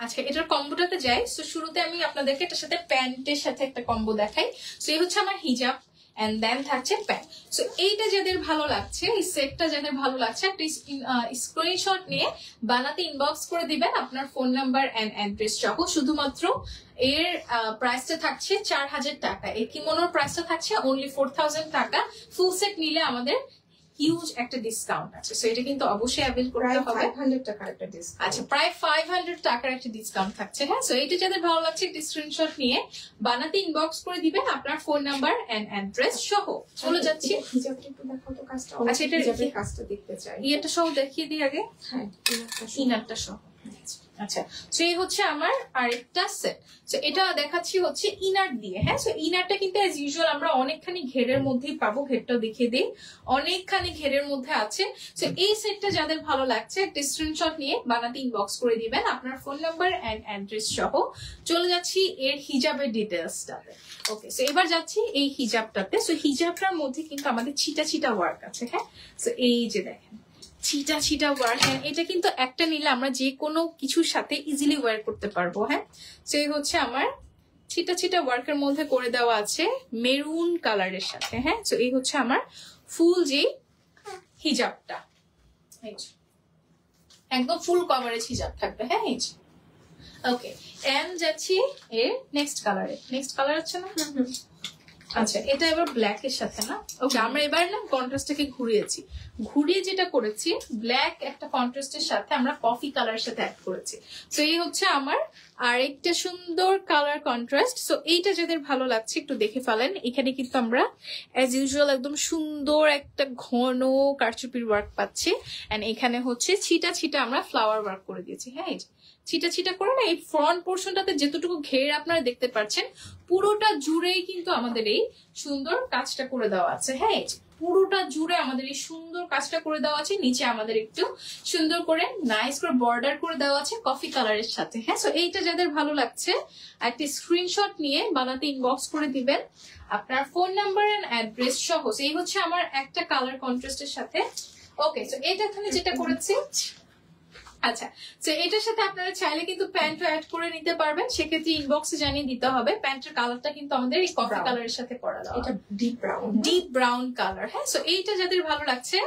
আচ্ছা, এটার কম্বোটাতে যাই। সো শুরুতে আমি আপনাদেরকে এটার সাথে প্যান্টের সাথে একটা কম্বো দেখাই। সো এই হচ্ছে আমার হিজাব এন্ড দেন থাকছে প্যান্ট। সো এইটা যাদের ভালো লাগছে, এই সেটটা যাদের ভালো লাগছে, একটা স্ক্রিনশট নিয়ে বানাতে ইনবক্স করে দিবেন আপনার ফোন নাম্বার এন্ড অ্যাড্রেস সহ। শুধুমাত্র এর প্রাইসটা থাকছে 4000 টাকা। এই কিমোনোর প্রাইসটা থাকছে অনলি 4000 টাকা। ফুল সেট নিলে আমাদের হিউজ একটা ডিসকাউন্ট আছে। সো এটা কিন্তু অবশ্যই অ্যাভেল করতে হবে।
500 টাকার একটা ডিসকাউন্ট।
আচ্ছা, প্রায় 500 টাকার একটা ডিসকাউন্ট থাকছে। হ্যাঁ, সো এটা যাদের ভালো লাগছে একটা স্ক্রিনশট নিয়ে বানাতে ইনবক্স করে দিবেন আপনার ফোন নাম্বার এন্ড অ্যাড্রেস সহ। চলে যাচ্ছি।
হিজাবটা একটু দেখাও তো কাজটা।
আচ্ছা, এটা
হিজাবের কাজটা দেখতে চাই।
এটা সহ দেখিয়ে দিই আগে।
হ্যাঁ,
ইনারটা সহ। আচ্ছা, সো এই হচ্ছে আমার আরেকটা সেট। সো এটা দেখাচ্ছি হচ্ছে ইনার দিয়ে। হ্যাঁ, সো ইনারটা কিন্তু অ্যাজ ইউজুয়াল আমরা অনেকখানি ঘেরের মধ্যেই পাবো। ঘেরটাও দেখিয়ে দিই, অনেকখানি ঘেরের মধ্যে আছে। সো এই সেটটা যাদের ভালো লাগছে একটা স্ক্রিনশট নিয়ে বানাতে ইনবক্স করে দিবেন আপনার ফোন নাম্বার এন্ড অ্যাড্রেস সহ। চলে যাচ্ছি এর হিজাবের ডিটেলসটাতে। ওকে, সো এবার যাচ্ছি এই হিজাবটাতে। সো হিজাবটার মধ্যে কিন্তু আমাদের ছিটা ছিটা ওয়ার্ক আছে। হ্যাঁ, সো এই যে দেখেন ছিটা ছিটা ওয়ার্ক। হ্যাঁ, এটা কিন্তু একটা নিলে আমরা যে কোনো কিছুর সাথে ইজিলি ওয়্যার করতে পারবো। হ্যাঁ, সো এই হচ্ছে আমার ছিটা ছিটা ওয়ার্কের মধ্যে করে দেওয়া আছে মেরুন কালারের সাথে। হ্যাঁ, সো এই হচ্ছে আমার ফুল যে হিজাবটা, একদম ফুল কভারেজ হিজাব থাকবে। হ্যাঁ, এই যে ওকে। এন্ড যাচ্ছি এর নেক্সট কালারে। নেক্সট কালার হচ্ছে না? আচ্ছা, এটা এবার ব্ল্যাক এর সাথে না। ওকে, আমরা এবার না কন্ট্রাস্টটাকে ঘুরিয়েছি। ঘুরিয়ে যেটা করেছি ব্ল্যাক একটা কন্ট্রাস্টের সাথে আমরা কফি কালারের সাথে অ্যাড করেছি। সো এই হচ্ছে আমার আরেকটা সুন্দর কালার কন্ট্রাস্ট। সো এইটা যাদের ভালো লাগছে একটু দেখে ফেলেন। এখানে কিন্তু আমরা অ্যাজ ইউজুয়াল একদম সুন্দর একটা ঘন কারচুপির ওয়ার্ক পাচ্ছি। এন্ড এখানে হচ্ছে ছিটা ছিটা আমরা ফ্লাওয়ার ওয়ার্ক করে দিয়েছি। হ্যাঁ, ছিটা ছিটা করে না এই ফ্রন্ট পোর্শনটাতে যেতটুকু ঘের আপনারা দেখতে পাচ্ছেন পুরোটা জুড়েই কিন্তু আমাদের এই সুন্দর কাজটা করে দেওয়া আছে। হ্যাঁ, পুরোটা জুড়ে আমাদের এই সুন্দর কাজটা করে দেওয়া আছে। নিচে আমাদের একটু সুন্দর করে নাইস করে বর্ডার করে দেওয়া আছে কফি কালারের সাথে। হ্যাঁ, সো এইটা যাদের ভালো লাগছে একটা স্ক্রিনশট নিয়ে বানাতে ইনবক্স করে দিবেন আপনার ফোন নাম্বার এন্ড অ্যাড্রেস সহ। এই হচ্ছে আমার একটা কালার কন্ট্রাস্টের সাথে। ওকে, সো এটা এখানে যেটা করেছি। আচ্ছা, তো এটার সাথে আপনারা চাইলে কিন্তু প্যান্টও অ্যাড করে নিতে পারবেন। সেক্ষেত্রে ইনবক্সে জানিয়ে দিতে হবে। প্যান্টের কালারটা কিন্তু আমাদের এই কফি কালারের সাথে করা দাও।
এটা ডিপ ব্রাউন
কালার। হ্যাঁ, সো এইটা যাদের ভালো লাগছে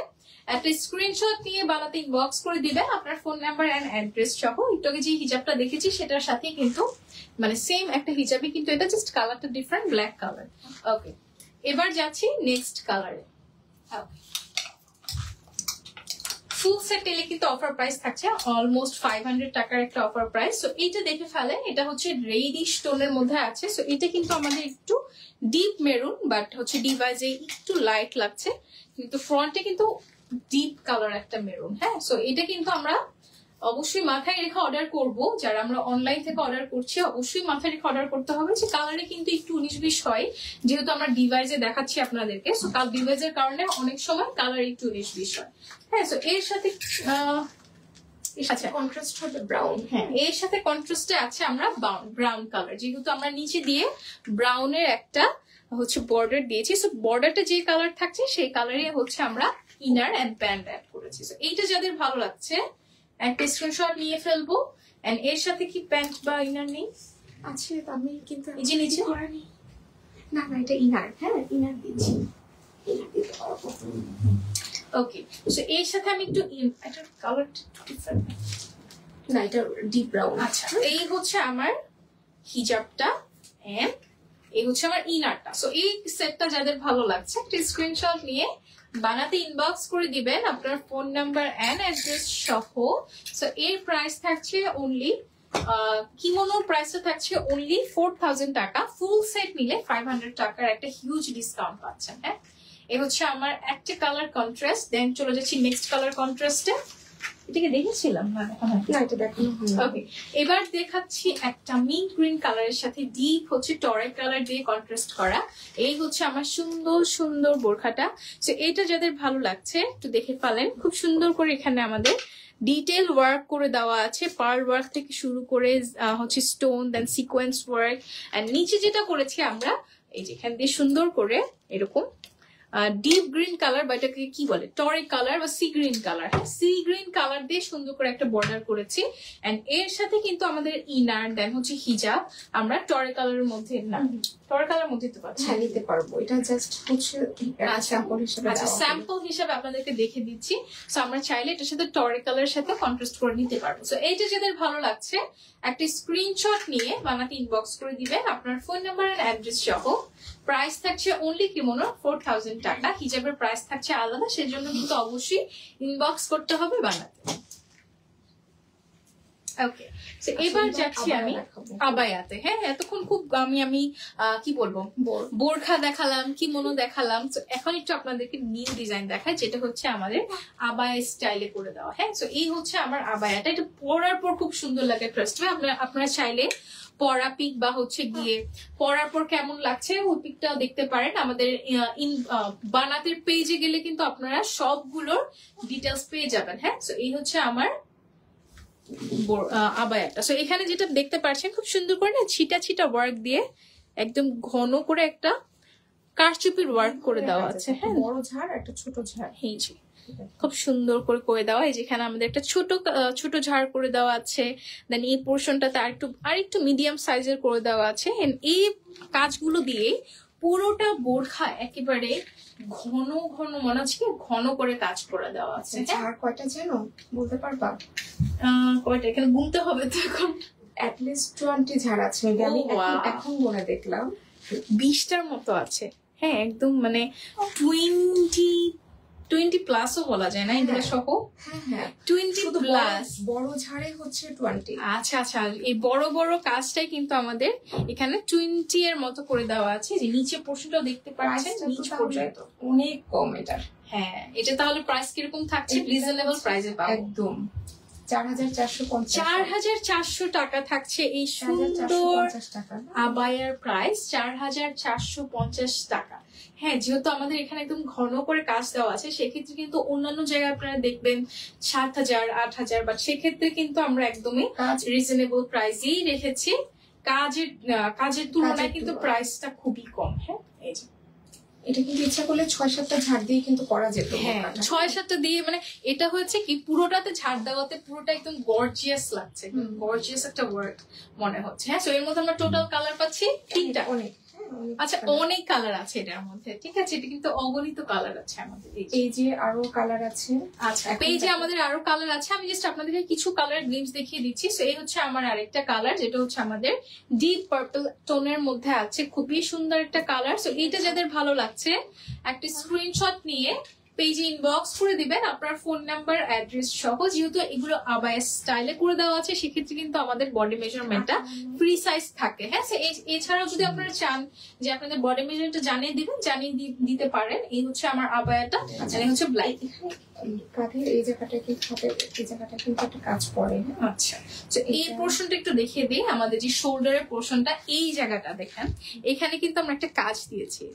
একটা স্ক্রিনশট নিয়ে বানাতে ইনবক্স করে দিবেন আপনার ফোন নাম্বার এন্ড অ্যাড্রেস সহ। একটু আগে যে হিজাবটা দেখেছি সেটার সাথে কিন্তু মানে সেম একটা হিজাবই, কিন্তু এটা জাস্ট কালারটা ডিফারেন্ট, ব্ল্যাক কালার। ওকে, এবার যাচ্ছি নেক্সট কালারে। ফুল সেট এলে কিন্তু অফার প্রাইস থাকছে অলমোস্ট 500 টাকার একটা অফার প্রাইস। সো এইটা দেখে ফেলে, এটা হচ্ছে রেডিশ টোনের মধ্যে আছে। সো এটা কিন্তু আমাদের একটু ডিপ মেরুন, বাট হচ্ছে ডিভাইসে একটু লাইট লাগছে, কিন্তু ফ্রন্টে কিন্তু ডিপ কালার একটা মেরুন। হ্যাঁ, সো এটা কিন্তু আমরা অবশ্যই মাথায় রেখে অর্ডার করব। যারা আমরা অনলাইন থেকে অর্ডার করছি অবশ্যই মাথায় রেখে অর্ডার করতে হবে যে কালারে কিন্তু একটু 19-20 হয়, যেহেতু আমরা ডিভাইসে দেখাচ্ছি আপনাদেরকে। সো ডিভাইসের কারণে অনেক সময় কালার একটু 19-20 হয়। হ্যাঁ, সো এর সাথে
কন্ট্রাস্ট হবে ব্রাউন।
হ্যাঁ, এর সাথে কন্ট্রাস্টে আছে আমরা ব্রাউন কালার, যেহেতু আমরা নিচে দিয়ে ব্রাউনের একটা হচ্ছে বর্ডার দিয়েছি। সো বর্ডারটা যে কালার থাকছে সেই কালারে হচ্ছে আমরা ইনার এন্ড প্যান্ট অ্যাড করেছি। সো এইটা যাদের ভালো লাগছে একটা স্ক্রিনশট নিয়ে ফেলবো। এন্ড এর সাথে কি প্যান্ট বা ইনার নেই?
আছে, আমি কিন্তু
এই যে নিচে
করানি। না না, এটা ইনার। হ্যাঁ, ইনার দিচ্ছি। ইনার দিতে পারবো।
ওকে, সো এর সাথে আমি একটু এটা কালারটা একটু ডিফারেন্ট।
না, এটা ডিপ ব্রাউন।
আচ্ছা, এই হচ্ছে আমার হিজাবটা এন্ড এই হচ্ছে আমার ইনারটা। সো এই সেটটা যাদের ভালো লাগছে একটা স্ক্রিনশট নিয়ে বানাতে ইনবক্স করে দিবেন আপনার ফোন নাম্বার এন্ড অ্যাড্রেস সহ। সো এর প্রাইস থাকছে অনলি কিমোনোর প্রাইসটা থাকছে অনলি 4000 টাকা। ফুল সেট নিলে 500 টাকার একটা হিউজ ডিসকাউন্ট পাচ্ছেন। হ্যাঁ, এই হচ্ছে আমার একটা কালার কন্ট্রাস্ট। দেন চলে যাচ্ছি নেক্সট কালার কন্ট্রাস্টে। এটাকে দেখেছিলাম না,
এটা দেখানো হয়নি।
ওকে, এবার দেখাচ্ছি একটা মিন্ট গ্রিন কালারের সাথে ডিপ হচ্ছে টরেক কালার দিয়ে কন্ট্রাস্ট করা। এই হচ্ছে আমার সুন্দর সুন্দর বোরখাটা। সো এটা যাদের ভালো লাগছে একটু দেখে ফেলেন। খুব সুন্দর করে এখানে আমাদের ডিটেল ওয়ার্ক করে দেওয়া আছে, পার্ল ওয়ার্ক থেকে শুরু করে হচ্ছে স্টোন, দেন সিকোয়েন্স ওয়ার্ক। আর নিচে যেটা করেছি আমরা এই যে এখান দিয়ে সুন্দর করে এরকম ডিপ গ্রিন কালার বা এটাকে কি বলে টরে কালার বা sea green colour, sea green colour দিয়ে সুন্দর করে একটা বর্ডার করেছি। এন্ড এর সাথে কিন্তু আমাদের ইনার দেন হচ্ছে হিজাব আমরা টরে কালারের মধ্যে না টরে কালার মধ্যে তো পাচ্ছি।
হ্যাঁ, নিতে পারবো। এটা জাস্ট হচ্ছে স্যাম্পল হিসেবে।
আচ্ছা, স্যাম্পল হিসেবে আপনাদেরকে দেখে দিচ্ছি। সো আমরা চাইলে এটার সাথে টরে কালারের সাথে কন্ট্রাস্ট করে নিতে পারবো। সো এইটা যাদের ভালো লাগছে একটা স্ক্রিনশট নিয়ে বানাতে ইনবক্স করে দিবেন আপনার ফোন নাম্বার এন্ড অ্যাড্রেস সহ। প্রাইস থাকছে অনলি কিমোনো 4000 টাকা। হিজাবের প্রাইস থাকছে আলাদা, সেজন্য কিন্তু অবশ্যই ইনবক্স করতে হবে বানাতে। ওকে, তো এবার যাচ্ছি আমি আবায়াতে। হ্যাঁ, এতক্ষণ খুব আমি কি বলবো, বোরখা দেখালাম, কিমোনো দেখালাম। তো এখন একটু আপনাদেরকে নিউ ডিজাইন দেখায়, যেটা হচ্ছে আমাদের আবায়া স্টাইলে করে দেওয়া। হ্যাঁ, তো এই হচ্ছে আমার আবায়াটা। এটা পরার পর খুব সুন্দর লাগে, ট্রাস্ট মি। আপনারা চাইলে পরা পিক বা হচ্ছে গিয়ে পরার পর কেমন লাগছে ওই পিকটাও দেখতে পারেন। আমাদের বানাতের পেজে গেলে কিন্তু আপনারা সবগুলোর ডিটেলস পেয়ে যাবেন। হ্যাঁ, তো এই হচ্ছে আমার আবায়াটা। সো এখানে যেটা দেখতে পাচ্ছেন খুব সুন্দর করে না ছিটা ছিটা ওয়ার্ক দিয়ে একদম ঘন করে একটা কারচুপির ওয়ার্ক করে দেওয়া আছে। হ্যাঁ,
বড় ঝাড় একটা ছোট ঝাড়,
এই যে খুব সুন্দর করে দেওয়া। এই যেখানে আমাদের একটা ছোট ঝাড় করে দেওয়া আছে। দেন এই পোর্শনটাতে আরেকটু মিডিয়াম সাইজের করে দেওয়া আছে। এই কাজগুলো দিয়ে পুরোটা বোরখা একেবারে ঘন ঘন মনে হচ্ছে ঘন করে কাজ করে দেওয়া আছে।
ঝাড় কয়টা যেন বলতে পারবা?
কয়টা এখানে গুনতে হবে তো, এখন
অ্যাটলিস্ট 20 ঝাড় আছে। আমি এখন গুনে দেখলাম
20টার মতো আছে। হ্যাঁ, একদম মানে 20 প্লাসও বলা যায় না এগুলো সহ।
হ্যাঁ,
20 প্লাস।
বড় ঝাড়ে হচ্ছে 20।
আচ্ছা, এই বড় বড় কাজটাই কিন্তু আমাদের এখানে 20 এর মতো করে দেওয়া আছে। যে নিচে পোর্শনটাও দেখতে পাচ্ছেন, নিচ পর্যন্ত
অনেক কম এটা।
হ্যাঁ, এটা তাহলে প্রাইস কিরকম থাকছে? রিজনেবল প্রাইসে পাবো
একদম।
4450 টাকা থাকছে এই সুন্দর আবায়ার প্রাইস। 4450 টাকা। হ্যাঁ, যেহেতু আমাদের এখানে একদম ঘন করে কাজ দেওয়া আছে, সেক্ষেত্রে কিন্তু অন্যান্য জায়গায় আপনারা দেখবেন 7000 8000, বাট সেক্ষেত্রে কিন্তু আমরা একদমই রিজনেবল প্রাইসেই রেখেছি। কাজের তুলনায় কিন্তু প্রাইসটা খুবই কম। হ্যাঁ, এই যে
এটা কিন্তু ইচ্ছা করলে 6-7টা ঝাড় দিয়ে কিন্তু করা যেত।
হ্যাঁ, 6-7টা দিয়ে মানে এটা হচ্ছে কি পুরোটাতে ঝাড় দেওয়াতে পুরোটা একদম গর্জিয়াস লাগছে, গর্জিয়াস একটা ওয়ার্ক মনে হচ্ছে। হ্যাঁ, সো এর মধ্যে আমরা টোটাল কালার পাচ্ছি 3টা।
অনেক,
আচ্ছা, অনেক কালার আছে এটার মধ্যে। ঠিক আছে, এটা কিন্তু অগণিত কালার আছে আমাদের।
এই যে আরো কালার আছে।
আচ্ছা, পেজে আমাদের আরো কালার আছে। আমি জাস্ট আপনাদেরকে কিছু কালার গ্লিমস দেখিয়ে দিচ্ছি। সো এই হচ্ছে আমার আরেকটা কালার, যেটা হচ্ছে আমাদের ডিপ পার্পল টোনের মধ্যে আছে। খুবই সুন্দর একটা কালার। সো এইটা যাদের ভালো লাগছে একটা স্ক্রিনশট নিয়ে পেজে ইনবক্স করে দিবেন আপনার ফোন নাম্বার, অ্যাড্রেস সহ। যেহেতু এগুলো আবায়া স্টাইলে করে দেওয়া আছে, সেক্ষেত্রে কিন্তু আমাদের বডি মেজারমেন্টটা ফ্রি সাইজ থাকে। হ্যাঁ, এছাড়াও যদি আপনারা চান যে আপনাদের বডি মেজারমেন্টটা জানিয়ে দিতে পারেন। এই হচ্ছে আমার আবায়াটা, মানে হচ্ছে ব্ল্যাক।
কাঁধের এই জায়গাটা কি এই জায়গাটা কিন্তু একটা কাজ পড়ে।
আচ্ছা, তো এই পোর্শনটা একটু দেখিয়ে দিই। আমাদের যে শোল্ডারের পোর্শনটা, এই জায়গাটা দেখেন, এখানে কিন্তু আমরা একটা কাজ দিয়েছি।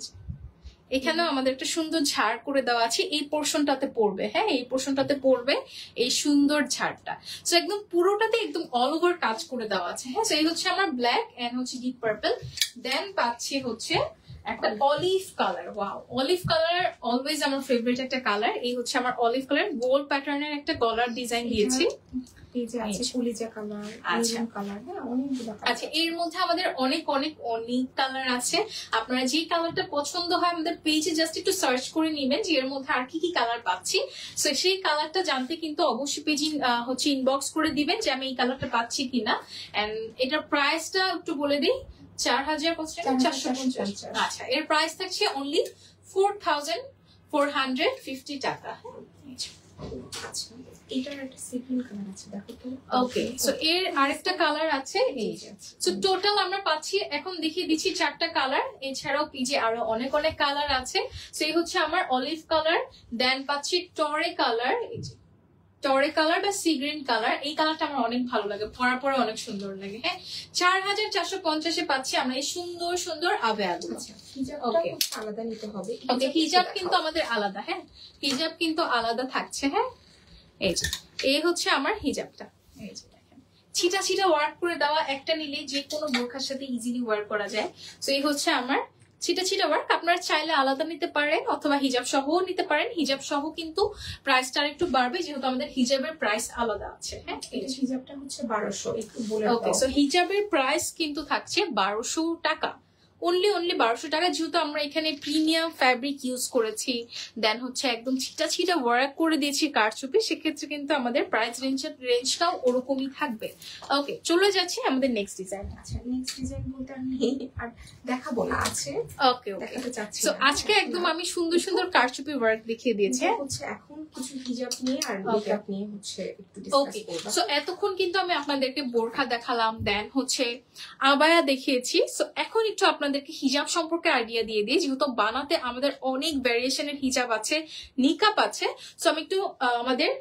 এখানেও আমাদের একটা সুন্দর ঝাড় করে দেওয়া আছে। এই পোর্শনটাতে পড়বে। হ্যাঁ, এই পোর্শনটাতে পড়বে এই সুন্দর ঝাড়টা। তো একদম পুরোটাতে একদম অল ওভার কাজ করে দেওয়া আছে। হ্যাঁ, তো এই হচ্ছে আমার ব্ল্যাক এন্ড হচ্ছে ডিপ পার্পল। দেন পাচ্ছি হচ্ছে একটা olive colour. Wow, olive colour always আমার ফেভারিট একটা কালার। এই হচ্ছে আমার অলিভ কালার, গোল প্যাটার্নের একটা গলার ডিজাইন দিয়েছি। আচ্ছা, এর মধ্যে আমাদের অনেক কালার আছে। আপনারা যে কালারটা পছন্দ হয় আমাদের পেজে জাস্ট একটু সার্চ করে নিবেন যে এর মধ্যে আর কি কি কালার পাচ্ছি। তো সেই কালারটা জানতে কিন্তু অবশ্যই পেজে হচ্ছে ইনবক্স করে দিবেন যে আমি এই কালারটা পাচ্ছি কিনা। এন্ড এটার প্রাইসটা একটু বলে দিই, 4450। আচ্ছা, এর প্রাইস থাকছে অনলি 4450 টাকা। ওকে, সো এর আরেকটা কালার আছে। এই যে সো টোটাল আমরা পাচ্ছি, এখন দেখিয়ে দিচ্ছি 4টা কালার। এছাড়াও পিজে আরো অনেক কালার আছে। সো এই হচ্ছে আমার অলিভ কালার, দেন পাচ্ছি টরে কালার। এই যে টরে কালার বা সি গ্রিন কালার, এই কালারটা আমার অনেক ভালো লাগে, পরার পরে অনেক সুন্দর লাগে। হ্যাঁ, 4450-এ পাচ্ছি আমরা এই সুন্দর সুন্দর আবায়াগুলো।
আলাদা নিতে হবে।
ওকে, হিজাব কিন্তু আমাদের আলাদা। হ্যাঁ, হিজাব কিন্তু আলাদা থাকছে। হ্যাঁ, এই হচ্ছে আমার হিজাবটা। এই যে দেখেন, ছিটা ছিটা ওয়ার্ক করে দেওয়া, একটা নিলে যে কোনো বোরখার সাথে ইজিলি ওয়ার্ক করা যায়। তো এই হচ্ছে আমার ছিটা ছিটা ওয়ার্ক। আপনারা চাইলে আলাদা নিতে পারেন অথবা হিজাব সহ নিতে পারেন। হিজাব সহ কিন্তু প্রাইসটা একটু বাড়বে, যেহেতু আমাদের হিজাবের প্রাইস আলাদা আছে। হ্যাঁ,
হিজাবটা হচ্ছে 1200, একটু বলে।
ওকে, সো হিজাবের প্রাইস কিন্তু থাকছে 1200 টাকা। অনলি 1200 টাকা, যেহেতু আমরা এখানে প্রিমিয়াম ফ্যাব্রিক ইউজ করেছি, দেন হচ্ছে একদম ছিটা ছিটা ওয়ার্ক করে দিয়েছি কারচুপি, সেক্ষেত্রে কিন্তু আমাদের প্রাইস রেঞ্জটাও ওরকমই থাকবে। ওকে, চলে যাচ্ছি আমাদের নেক্সট ডিজাইন।
আচ্ছা, নেক্সট ডিজাইন বলতে আমি আর দেখাবো না, আছে।
ওকে দেখাতে চাচ্ছি। সো আজকে একদম আমি সুন্দর সুন্দর কারচুপি ওয়ার্ক দেখিয়ে দিয়েছি।
হচ্ছে এখন কিছু হিজাব নিয়ে আর মেকআপ নিয়ে হচ্ছে একটু ডিসকাস করব।
সো এতক্ষণ কিন্তু আমি আপনাদেরকে বোরখা দেখালাম, দেন হচ্ছে আবায়া দেখিয়েছি। সো এখন একটু আপনাদেরকে হিজাব সম্পর্কে আইডিয়া দিয়ে দিই, যেহেতু বানাতে আমাদের অনেক ভ্যারিয়েশনের হিজাব আছে, নিকাপ আছে। সো আমি একটু আমাদের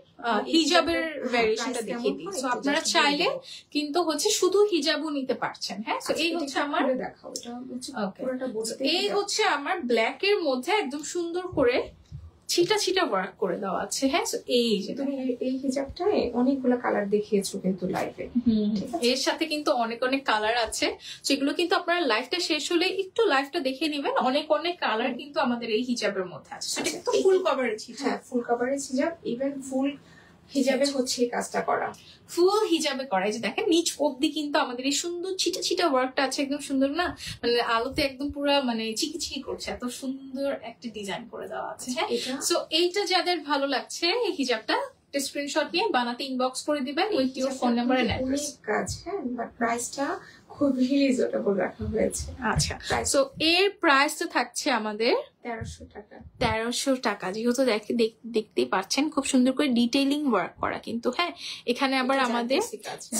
হিজাবের ভ্যারিয়েশনটা দেখিয়ে দিই। সো আপনারা চাইলে কিন্তু হচ্ছে শুধু হিজাবও নিতে পারছেন। হ্যাঁ, সো এই হচ্ছে আমার
দেখাও, এটা হচ্ছে
পুরোটা বুঝতে। এই হচ্ছে আমার ব্ল্যাক এর মধ্যে একদম সুন্দর করে ছিটা ছিটা ওয়ার্ক করে দেওয়া আছে। হ্যাঁ, সো এই যে
তুমি এই হিজাবটায় অনেকগুলো কালার দেখিয়েছো কিন্তু লাইভে,
এর সাথে কিন্তু অনেক অনেক কালার আছে। সেগুলো কিন্তু আপনারা লাইভটা শেষ হলে একটু লাইভটা দেখে নেবেন, অনেক অনেক কালার কিন্তু আমাদের এই হিজাবের মধ্যে আছে। সেটা কিন্তু ফুল কভারেজ হিজাব।
হ্যাঁ, ফুল কভারেজ হিজাব, ইভেন ফুল হিজাবে হচ্ছে এই কাজটা করা,
ফুল হিজাবে করা। যে দেখেন নিচ অব্দি কিন্তু আমাদের এই সুন্দর ছিটা ছিটা ওয়ার্কটা আছে, একদম সুন্দর না, মানে আলোতে একদম পুরো মানে চিকি করছে, এত সুন্দর একটা ডিজাইন করে দেওয়া আছে। হ্যাঁ, সো এইটা যাদের ভালো লাগছে এই হিজাবটা স্ক্রিনশট নিয়ে বানাতে ইনবক্স করে দিবেন with your phone number and address.
কাজ, হ্যাঁ, বাট প্রাইসটা খুব রিজনেবল রাখা হয়েছে।
আচ্ছা, সো এর প্রাইসটা থাকছে আমাদের
1300 টাকা।
1300 টাকা, যেহেতু দেখতেই পাচ্ছেন খুব সুন্দর করে ডিটেইলিং ওয়ার্ক করা কিন্তু। হ্যাঁ, এখানে আবার আমাদের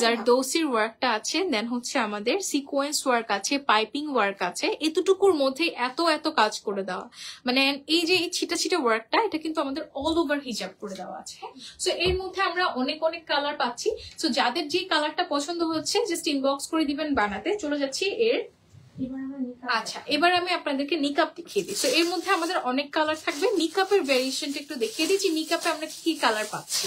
জারদৌসির ওয়ার্কটা আছে, দেন হচ্ছে আমাদের সিকোয়েন্স ওয়ার্ক আছে, পাইপিং ওয়ার্ক আছে। এতটুকুর মধ্যে এত এত কাজ করে দেওয়া, মানে এই যে এই ছিটা ছিটা ওয়ার্কটা, এটা কিন্তু আমাদের অল ওভার হিজাব করে দেওয়া আছে। হ্যাঁ, সো এর মধ্যে আমরা অনেক অনেক কালার পাচ্ছি। সো যাদের যে কালারটা পছন্দ হচ্ছে জাস্ট ইনবক্স করে দিবেন বানাতে। চলে যাচ্ছি এর। আচ্ছা, এবার আমি আপনাদেরকে নিকাপ দেখিয়ে দিই। তো এর মধ্যে আমাদের অনেক কালার থাকবে। নিকাপের ভ্যারিয়েশনটা একটু দেখিয়ে দিচ্ছি, নিকাপে আমরা কি কালার পাচ্ছি।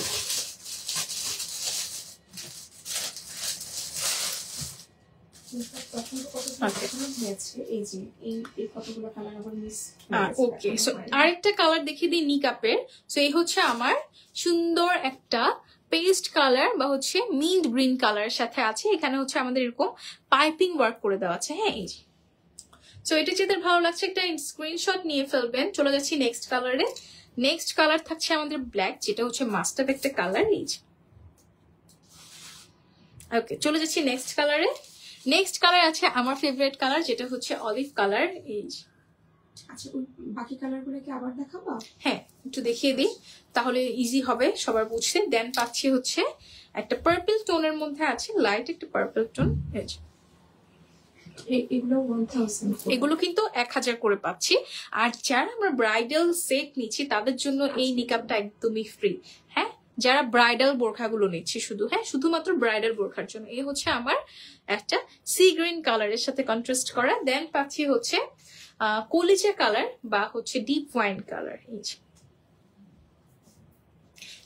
ওকে, সো আরেকটা কালার দেখিয়ে দিই নিকাপের। সো এই হচ্ছে আমার সুন্দর একটা পেস্ট কালার বা হচ্ছে মিন্ট গ্রিন কালারের সাথে আছে। এখানে হচ্ছে আমাদের এরকম পাইপিং ওয়ার্ক করে দেওয়া আছে। হ্যাঁ, এই যে। সো এটা যাদের ভালো লাগছে একটা স্ক্রিনশট নিয়ে ফেলবেন। চলে যাচ্ছি নেক্সট কালারে। নেক্সট কালার থাকছে আমাদের ব্ল্যাক, যেটা হচ্ছে মাস্টার্ড একটা কালার। এই যে। ওকে, চলে যাচ্ছি নেক্সট কালারে। নেক্সট কালার আছে আমার ফেভারিট কালার, যেটা হচ্ছে অলিভ কালার। এই যে।
আচ্ছা, বাকি কালারগুলো কি আবার দেখাবো?
হ্যাঁ, একটু দেখিয়ে দিই, তাহলে ইজি হবে সবার বুঝতে। দেন পাচ্ছি হচ্ছে একটা পার্পল টোনের মধ্যে আছে, লাইট একটা পার্পল টোন। এগুলো কিন্তু 1000 করে পাচ্ছি। আর যারা আমরা ব্রাইডাল সেট নিচ্ছি তাদের জন্য এই নিকাপটা একদমই ফ্রি। হ্যাঁ, যারা ব্রাইডাল বোরখাগুলো নিচ্ছি শুধু, হ্যাঁ, শুধুমাত্র ব্রাইডাল বোরখার জন্য। এই হচ্ছে আমার একটা সি গ্রিন কালারের সাথে কন্ট্রাস্ট করা। দেন পাচ্ছি হচ্ছে কলিজা কালার বা হচ্ছে ডিপ ওয়াইন কালার। এই যে।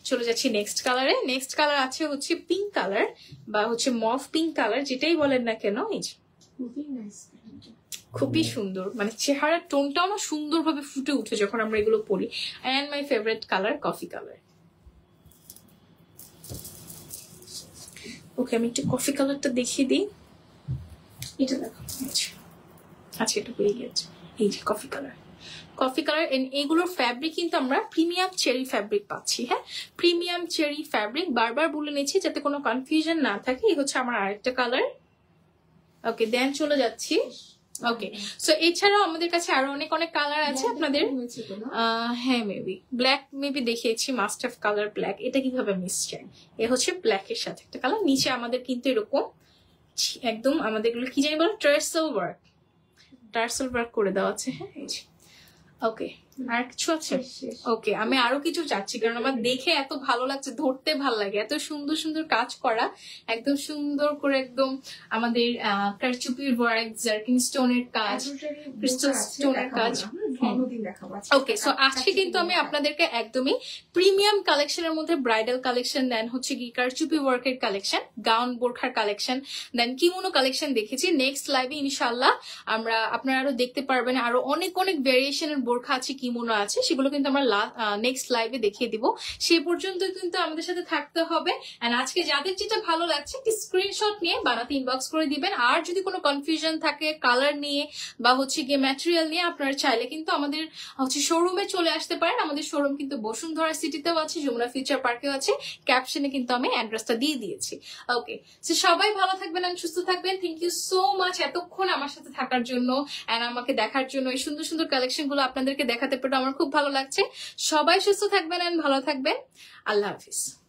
চলে যাচ্ছি নেক্সট কালারে। নেক্সট কালার আছে হচ্ছে পিঙ্ক কালার বা হচ্ছে মফ পিঙ্ক কালার, যেটাই বলেন না কেন। এই যে। খুবই সুন্দর, মানে চেহারার টোনটাও না সুন্দরভাবে ফুটে উঠে যখন আমরা এগুলো পরি। And my favourite colour coffee colour. Okay, আমি একটু কফি কালারটা দেখিয়ে দিই। এটা দেখো। আচ্ছা, এটা পেয়ে গেছে। এই যে কফি কালার। কফি কালার, এগুলোর ফ্যাব্রিক কিন্তু আমরা প্রিমিয়াম চেরি ফ্যাব্রিক পাচ্ছি। হ্যাঁ, প্রিমিয়াম চেরি ফ্যাব্রিক বারবার বলে নিচ্ছি যাতে কোনো কনফিউশন না থাকে। এই হচ্ছে আমার আরেকটা কালার। ওকে, দেন চলে যাচ্ছি। ওকে, সো এছাড়াও আমাদের কাছে আরো অনেক অনেক কালার আছে আপনাদের। হ্যাঁ, মেবি ব্ল্যাক মেবি দেখিয়েছি, মাস্টার্ড কালার ব্ল্যাক। এটা কিভাবে মিস যায়? এ হচ্ছে ব্ল্যাক এর সাথে একটা কালার। নিচে আমাদের কিন্তু এরকম একদম আমাদের এগুলো কি জানি বলে, টার্সেল ওয়ার্ক করে দেওয়া আছে। হ্যাঁ, এই যে। ওকে, আর কিছু আছে? ওকে, আমি আরো কিছু চাচ্ছি, কারণ আমার দেখে এত ভালো লাগছে, ধরতে ভালো লাগে, এত সুন্দর সুন্দর কাজ করা, একদম সুন্দর করে একদম আমাদের কারচুপির ওয়ার্ক, জার্কিন স্টোনের কাজ, ক্রিস্টাল স্টোনের কাজ। ওকে, সো আজকে কিন্তু আমি আপনাদেরকে একদমই প্রিমিয়াম কালেকশনের মধ্যে ব্রাইডাল কালেকশন, দেন হচ্ছে কি কারচুপি ওয়ার্কের কালেকশন, গাউন বোরখার কালেকশন, দেন কিমোনো কালেকশন দেখেছি। নেক্সট লাইভে ইনশাআল্লাহ আপনারা আরো দেখতে পারবেন আরো অনেক অনেক ভেরিয়েশনের বোরখা আছে, নিমুনা আছে সেগুলো কিন্তু আমরা নেক্সট লাইভে দেখিয়ে দিব। সে পর্যন্ত কিন্তু আমাদের সাথে থাকতে হবে। এন্ড আজকে যাদের যেটা ভালো লাগছে একটি স্ক্রিনশট নিয়ে বানাতে ইনবক্স করে দিবেন। আর যদি কোনো কনফিউশন থাকে কালার নিয়ে বা হচ্ছে গিয়ে ম্যাটেরিয়াল নিয়ে, আপনারা চাইলে কিন্তু আমাদের হচ্ছে শোরুমে চলে আসতে পারেন। আমাদের শোরুম কিন্তু বসুন্ধরা সিটিতেও আছে, যমুনা ফিউচার পার্কেও আছে। ক্যাপশনে কিন্তু আমি অ্যাড্রেসটা দিয়ে দিয়েছি। ওকে, সো সবাই ভালো থাকবেন আর সুস্থ থাকবেন। থ্যাংক ইউ সো মাচ এতক্ষণ আমার সাথে থাকার জন্য এন্ড আমাকে দেখার জন্য। এই সুন্দর সুন্দর কালেকশন গুলো আপনাদেরকে দেখাতে পেরে আমার খুব ভালো লাগছে। সবাই সুস্থ থাকবেন এন্ড ভালো থাকবেন। আল্লাহ হাফিজ।